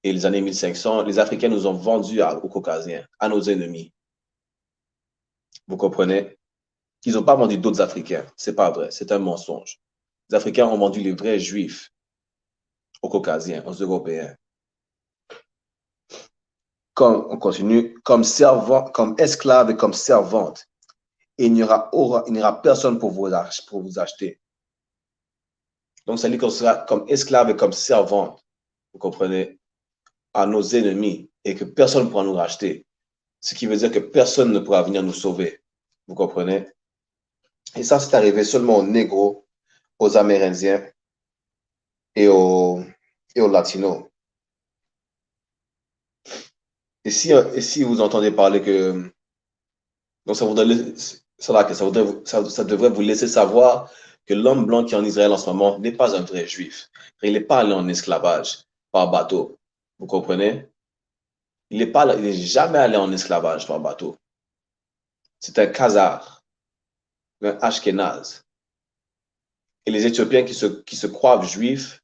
[SPEAKER 3] et les années 1500, les Africains nous ont vendus aux Caucasiens, à nos ennemis. Vous comprenez? Ils n'ont pas vendu d'autres Africains. C'est pas vrai. C'est un mensonge. Les Africains ont vendu les vrais Juifs aux Caucasiens, aux Européens. On continue, comme esclave et comme servante. Et il n'y aura personne pour vous acheter. Donc, ça dit qu'on sera comme esclave et comme servante, vous comprenez, à nos ennemis et que personne ne pourra nous racheter. Ce qui veut dire que personne ne pourra venir nous sauver. Vous comprenez? Et ça, c'est arrivé seulement aux Négros, aux Amérindiens et aux Latinos. Et si vous entendez parler que... Donc, ça devrait vous laisser savoir que l'homme blanc qui est en Israël en ce moment n'est pas un vrai juif. Il n'est pas allé en esclavage par bateau. Vous comprenez? Il n'est jamais allé en esclavage par bateau. C'est un Khazar, un Ashkénaze. Et les Éthiopiens qui se croient juifs,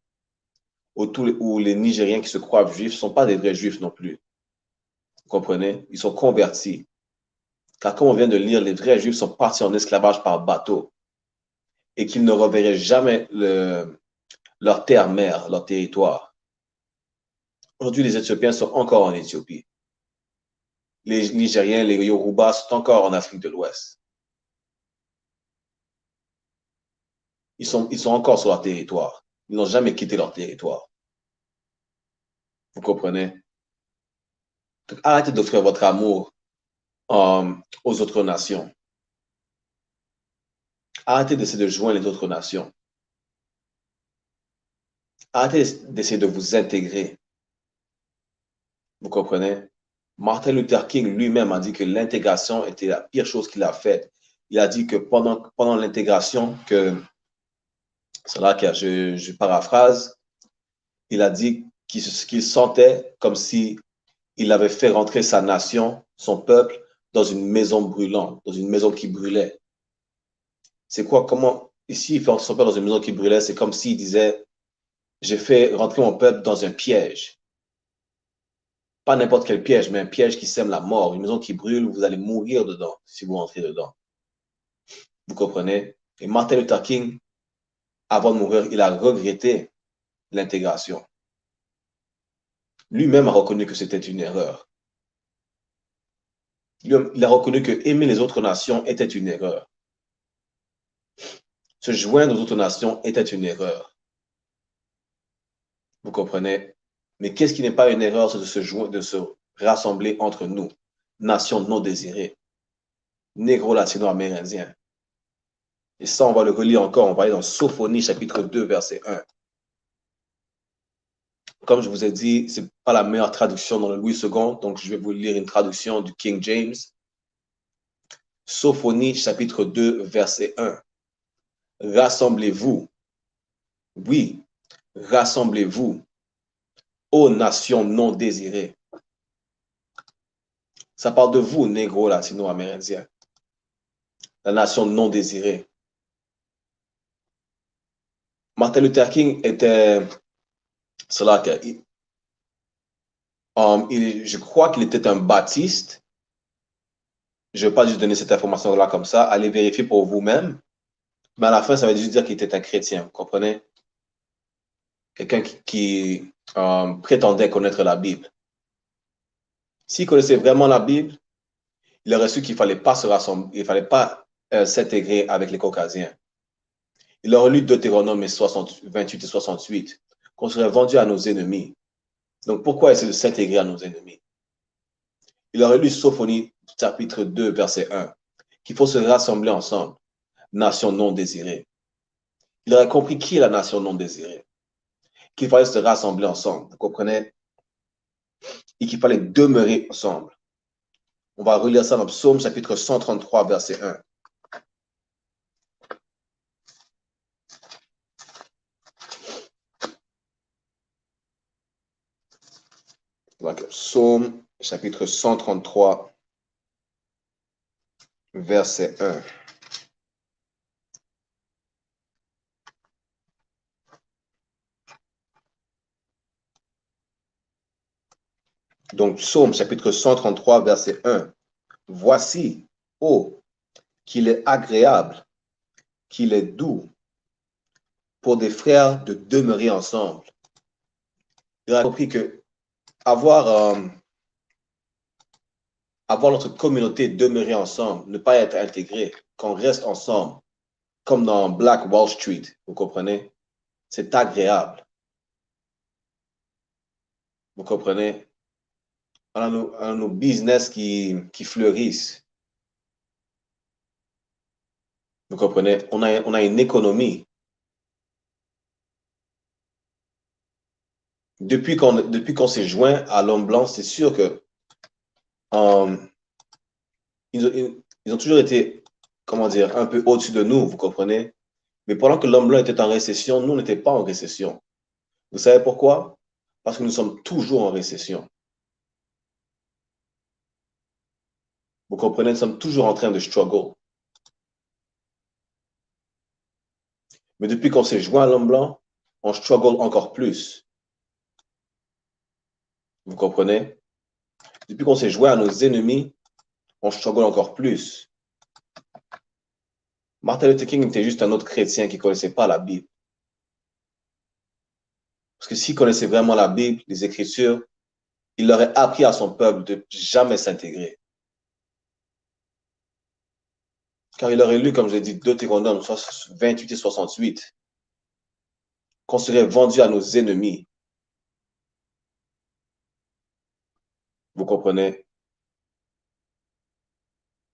[SPEAKER 3] ou les Nigériens qui se croient juifs, ne sont pas des vrais juifs non plus. Vous comprenez? Ils sont convertis. Car comme on vient de lire, les vrais juifs sont partis en esclavage par bateau et qu'ils ne reverraient jamais leur terre-mère, leur territoire. Aujourd'hui, les Éthiopiens sont encore en Éthiopie. Les Nigériens, les Yoruba sont encore en Afrique de l'Ouest. Ils sont encore sur leur territoire. Ils n'ont jamais quitté leur territoire. Vous comprenez? Donc, arrêtez d'offrir votre amour aux autres nations. Arrêtez d'essayer de joindre les autres nations. Arrêtez d'essayer de vous intégrer. Vous comprenez? Martin Luther King lui-même a dit que l'intégration était la pire chose qu'il a faite. Il a dit que pendant l'intégration, c'est là que je paraphrase, il a dit qu'il sentait comme si il avait fait rentrer sa nation, son peuple, dans une maison brûlante, dans une maison qui brûlait. C'est quoi, ici, il fait son peuple dans une maison qui brûlait, c'est comme s'il disait, j'ai fait rentrer mon peuple dans un piège. Pas n'importe quel piège, mais un piège qui sème la mort. Une maison qui brûle, vous allez mourir dedans si vous entrez dedans. Vous comprenez? Et Martin Luther King, avant de mourir, il a regretté l'intégration. Lui-même a reconnu que c'était une erreur. Il a reconnu que aimer les autres nations était une erreur. Se joindre aux autres nations était une erreur. Vous comprenez? Mais qu'est-ce qui n'est pas une erreur, c'est de se rassembler entre nous, nations non désirées, négro, latino, amérindiens. Et ça, on va le relire encore, on va aller dans Sophonie, chapitre 2, verset 1. Comme je vous ai dit, ce n'est pas la meilleure traduction dans le Louis II, donc je vais vous lire une traduction du King James. Sophonie, chapitre 2, verset 1. Rassemblez-vous. Oui, rassemblez-vous, ô nations non désirées. Ça parle de vous, négro latino-amérindiens. La nation non désirée. Martin Luther King était cela que je crois qu'il était un baptiste. Je ne vais pas juste donner cette information-là comme ça. Allez vérifier pour vous-même. Mais à la fin, ça veut juste dire qu'il était un chrétien. Vous comprenez? Quelqu'un qui prétendait connaître la Bible. S'il connaissait vraiment la Bible, il aurait su qu'il ne fallait pas se rassembler, il ne fallait pas s'intégrer avec les Caucasiens. Il aurait lu Deutéronome 28 et 68, qu'on serait vendu à nos ennemis. Donc, pourquoi essayer de s'intégrer à nos ennemis? Il aurait lu Sophonie, chapitre 2, verset 1, qu'il faut se rassembler ensemble, nation non désirée. Il aurait compris qui est la nation non désirée, qu'il fallait se rassembler ensemble, vous comprenez? Et qu'il fallait demeurer ensemble. On va relire ça dans Psaume, chapitre 133, verset 1. Donc, Psaume, chapitre 133, verset 1. Donc, Psaume, chapitre 133, verset 1. Voici, oh, qu'il est agréable, qu'il est doux pour des frères de demeurer ensemble. Il a compris que avoir notre communauté demeurer ensemble, ne pas être intégré, qu'on reste ensemble, comme dans Black Wall Street, vous comprenez? C'est agréable. Vous comprenez? On a nos business qui fleurissent. Vous comprenez? On a une économie. Depuis qu'on s'est joint à l'homme blanc, c'est sûr que ils ont toujours été, comment dire, un peu au-dessus de nous, vous comprenez? Mais pendant que l'homme blanc était en récession, nous n'étions pas en récession. Vous savez pourquoi? Parce que nous sommes toujours en récession. Vous comprenez? Nous sommes toujours en train de struggle. Mais depuis qu'on s'est joint à l'homme blanc, on struggle encore plus. Vous comprenez? Depuis qu'on s'est joint à nos ennemis, on struggle encore plus. Martin Luther King était juste un autre chrétien qui ne connaissait pas la Bible. Parce que s'il connaissait vraiment la Bible, les Écritures, il aurait appris à son peuple de jamais s'intégrer. Car il aurait lu, comme je l'ai dit, Deutéronome 28 et 68, qu'on serait vendu à nos ennemis. Vous comprenez?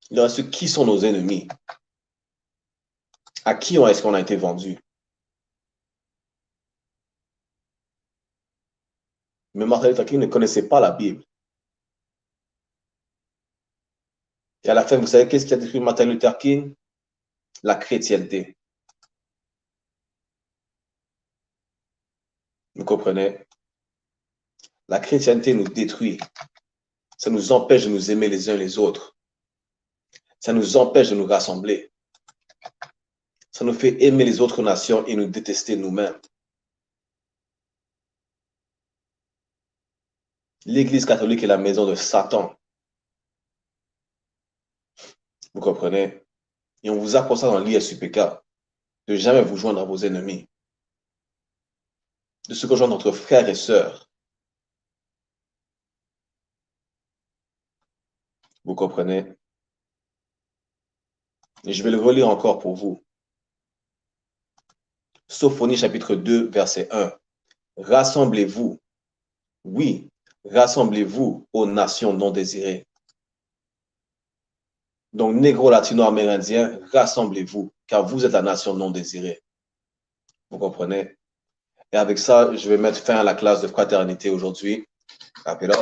[SPEAKER 3] Il aurait su qui sont nos ennemis. À qui est-ce qu'on a été vendu? Mais Martin Luther King ne connaissait pas la Bible. Et à la fin, vous savez qu'est-ce qu'il a décrit Martin Luther King? La chrétienté. Vous comprenez? La chrétienté nous détruit. Ça nous empêche de nous aimer les uns les autres. Ça nous empêche de nous rassembler. Ça nous fait aimer les autres nations et nous détester nous-mêmes. L'Église catholique est la maison de Satan. Vous comprenez? Et on vous apprend ça dans l'ISUPK, de jamais vous joindre à vos ennemis, de se rejoindre entre frères et sœurs. Vous comprenez? Et je vais le relire encore pour vous. Sophonie chapitre 2, verset 1. Rassemblez-vous. Oui, rassemblez-vous aux nations non désirées. Donc, négro latino-amérindiens, rassemblez-vous, car vous êtes la nation non désirée. Vous comprenez? Et avec ça, je vais mettre fin à la classe de fraternité aujourd'hui. Rappelez-le.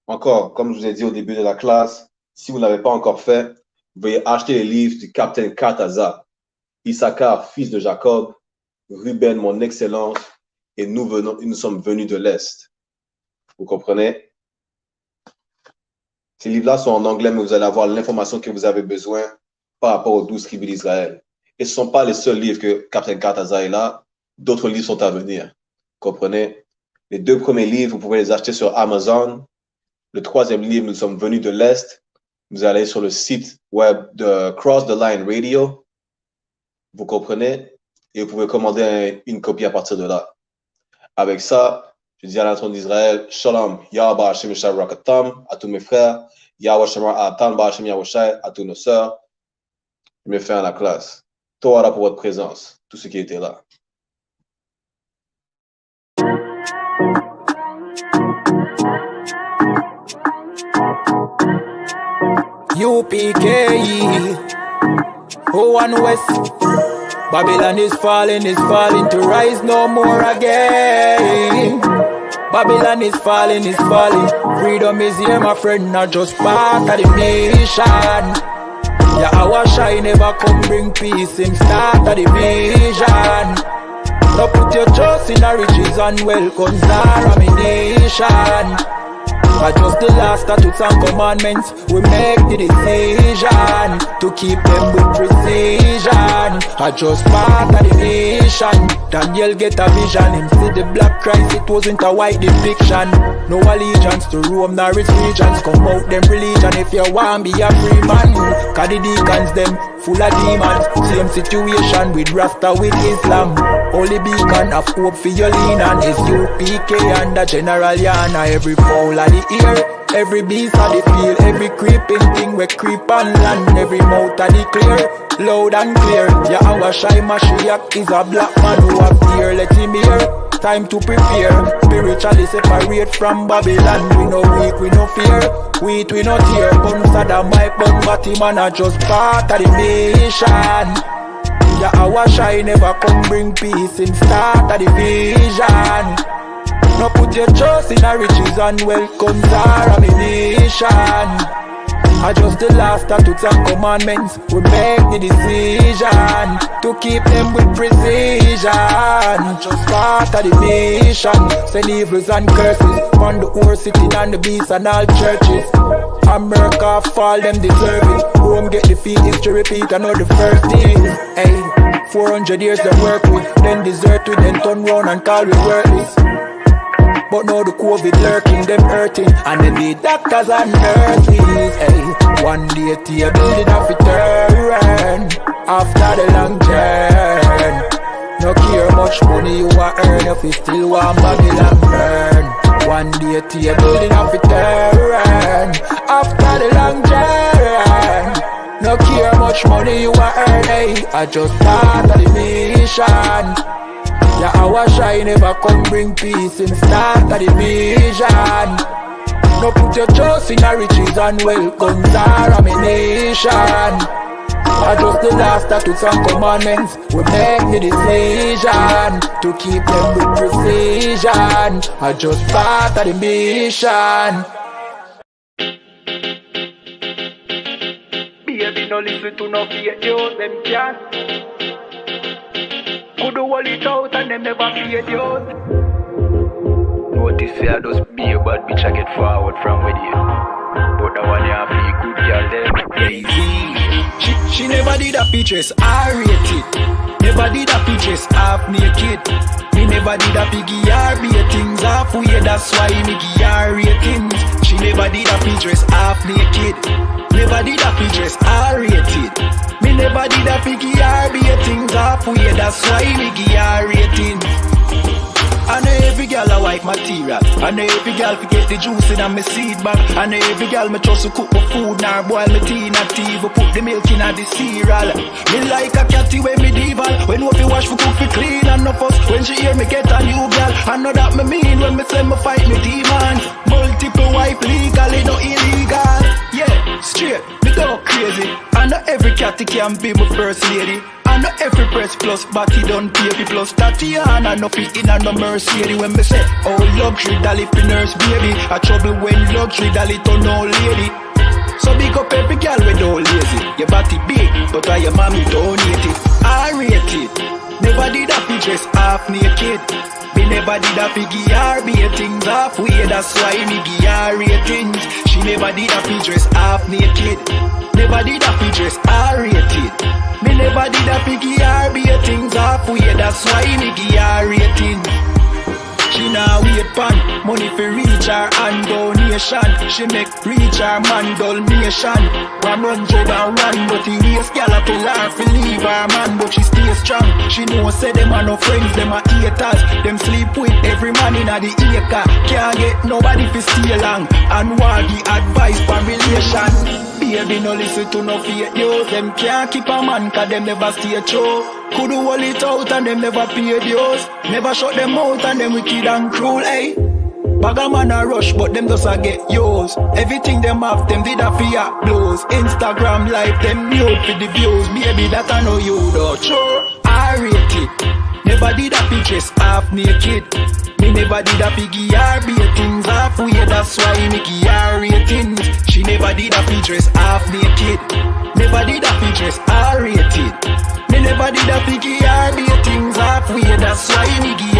[SPEAKER 3] Encore, comme je vous ai dit au début de la classe, si vous ne l'avez pas encore fait, vous pouvez acheter les livres du capitaine Kataza, Issachar, fils de Jacob, Ruben, mon excellence, et nous sommes venus de l'Est. Vous comprenez? Ces livres-là sont en anglais, mais vous allez avoir l'information que vous avez besoin par rapport aux 12 tribus d'Israël. Et ce ne sont pas les seuls livres que Captain Kataza est là. D'autres livres sont à venir. Vous comprenez? Les 2 premiers livres, vous pouvez les acheter sur Amazon. Le 3e livre, nous sommes venus de l'Est. Vous allez sur le site web de Cross the Line Radio. Vous comprenez? Et vous pouvez commander une copie à partir de là. Avec ça, je dis à la nation d'Israël, Shalom, Yahweh Hashem Yeshua Rakatam, à tous mes frères, Yahweh Shemar Atan, Hashem Yahweh Shai, à tous nos sœurs. Je me fais à la classe. Torah pour votre présence, tous ceux qui étaient là.
[SPEAKER 1] UPK, O1 West. Babylon is falling to rise no more again. Babylon is falling. Freedom is here, my friend, not just part of the nation. Yeah, our shine never come bring peace in start of the vision. Now put your trust in the riches and wealth comes domination. But just the last statutes and commandments, we make the decision to keep them with precision. I just part of the nation. Daniel get a vision, him see the black Christ, it wasn't a white depiction. No allegiance to Rome nor its regions, come out them religion if you want be a free man. Cause the deacons them full of demons, same situation with Rasta with Islam. Only beacon of hope for your lean on is UPK and the General Yana. Every fowl of the ear, every beast of the field, every creeping thing we creep on land, every mouth of the clear, loud and clear. Yahweh Shai Mashiach is a black man who have fear, let him hear. Time to prepare, spiritually separate from Babylon. We no weak, we no fear, we no tear. Bun Saddam, my bun Batman are just part of the nation. Yahweh Shai never come bring peace in start of the vision. No put your trust in the riches and wealth comes domination. I just the last statutes and commandments, we make the decision to keep them with precision. Just part of the nation, send evils and curses on the horse sitting on the beast and all churches. America fall, them deserve it. Rome get defeat, history repeat, I know the first thing. Hey, 400 years they work with, then desert with, then turn round and call we worthless. But now the COVID lurking, them hurting, and then the doctors and nurses. Hey, one day the building of return after the long journey. No care much money you a earn if you still want Babylon burn. One day the building of return after the long journey. No care much money you a earn. Hey, I just part of the mission. Yahweh Shai never come bring peace in start of the vision. No put your trust in the riches and wealth comes domination. I just the last statutes and commandments, we make the decision to keep them with precision. I just part of the mission. Baby, no listen to no fake news, them can't. Could do all it out and them never feared you. Notice say I just be a bad bitch I get forward from with you. But the one you have feel good girl them lazy. She never did a features R-rated. Never did a features half naked. Me never did a piggy R-rated things halfway, that's why me give R-ratings. She never did a features half naked. Never did a features R-rated. Me never did a piggy R-rated things halfway, that's why me give R-ratings. I know every girl a white material. I know every girl forget the juice in my seed bag. I know every girl me trust to cook my food, nor boil my tea, not even put the milk in the cereal. Me like a catty when medieval. When we wash for cook for clean and no fuss. When she hear me get a new girl, I know that me mean when me say me fight me demons. Multiple wife legally, no illegal. Yeah, straight, me go crazy. And
[SPEAKER 2] every cat can be my first lady. I know every press plus body done baby plus Tatiana no fit in a no Mercedes. When me say oh luxury dolly fi nurse baby, a trouble when luxury dolly turn old lady. So big up every girl we don't lazy. Your body big, but why your mommy donate it? I rate it. Never did a fi dress half naked. Me never did a fi give her be things halfway. That's why me give her ratings. She never did a fi dress half naked. Never did a fi dress her rated. Me never did a fi give her be things halfway. That's why me give her ratings. She now wait pan money for reach her and donation. She make reach her man donation. 101 but the race gal a tell her fi leave her man, but she stay strong. She know say them are no friends, them are haters. Them sleep with every man in a the acre. Can't get nobody fi stay long and want the advice for relation. Baby no listen to no fake news. Them can't keep a man cause them never stay true. Could do all it out and them never pay dues. Never shut them out and them wicked and cruel, eh? Bag a man a rush but them just a get yours. Everything them have them did a fear blows. Instagram live them nude for the views. Baby that I know you though. Sure, I rate it. Never did a pictures half naked. Me never did a piggy or be things halfway. That's why me give her ratings. She never did a pictures half naked. Never did a pictures R rated. Me never did a piggy or be things halfway. That's why me give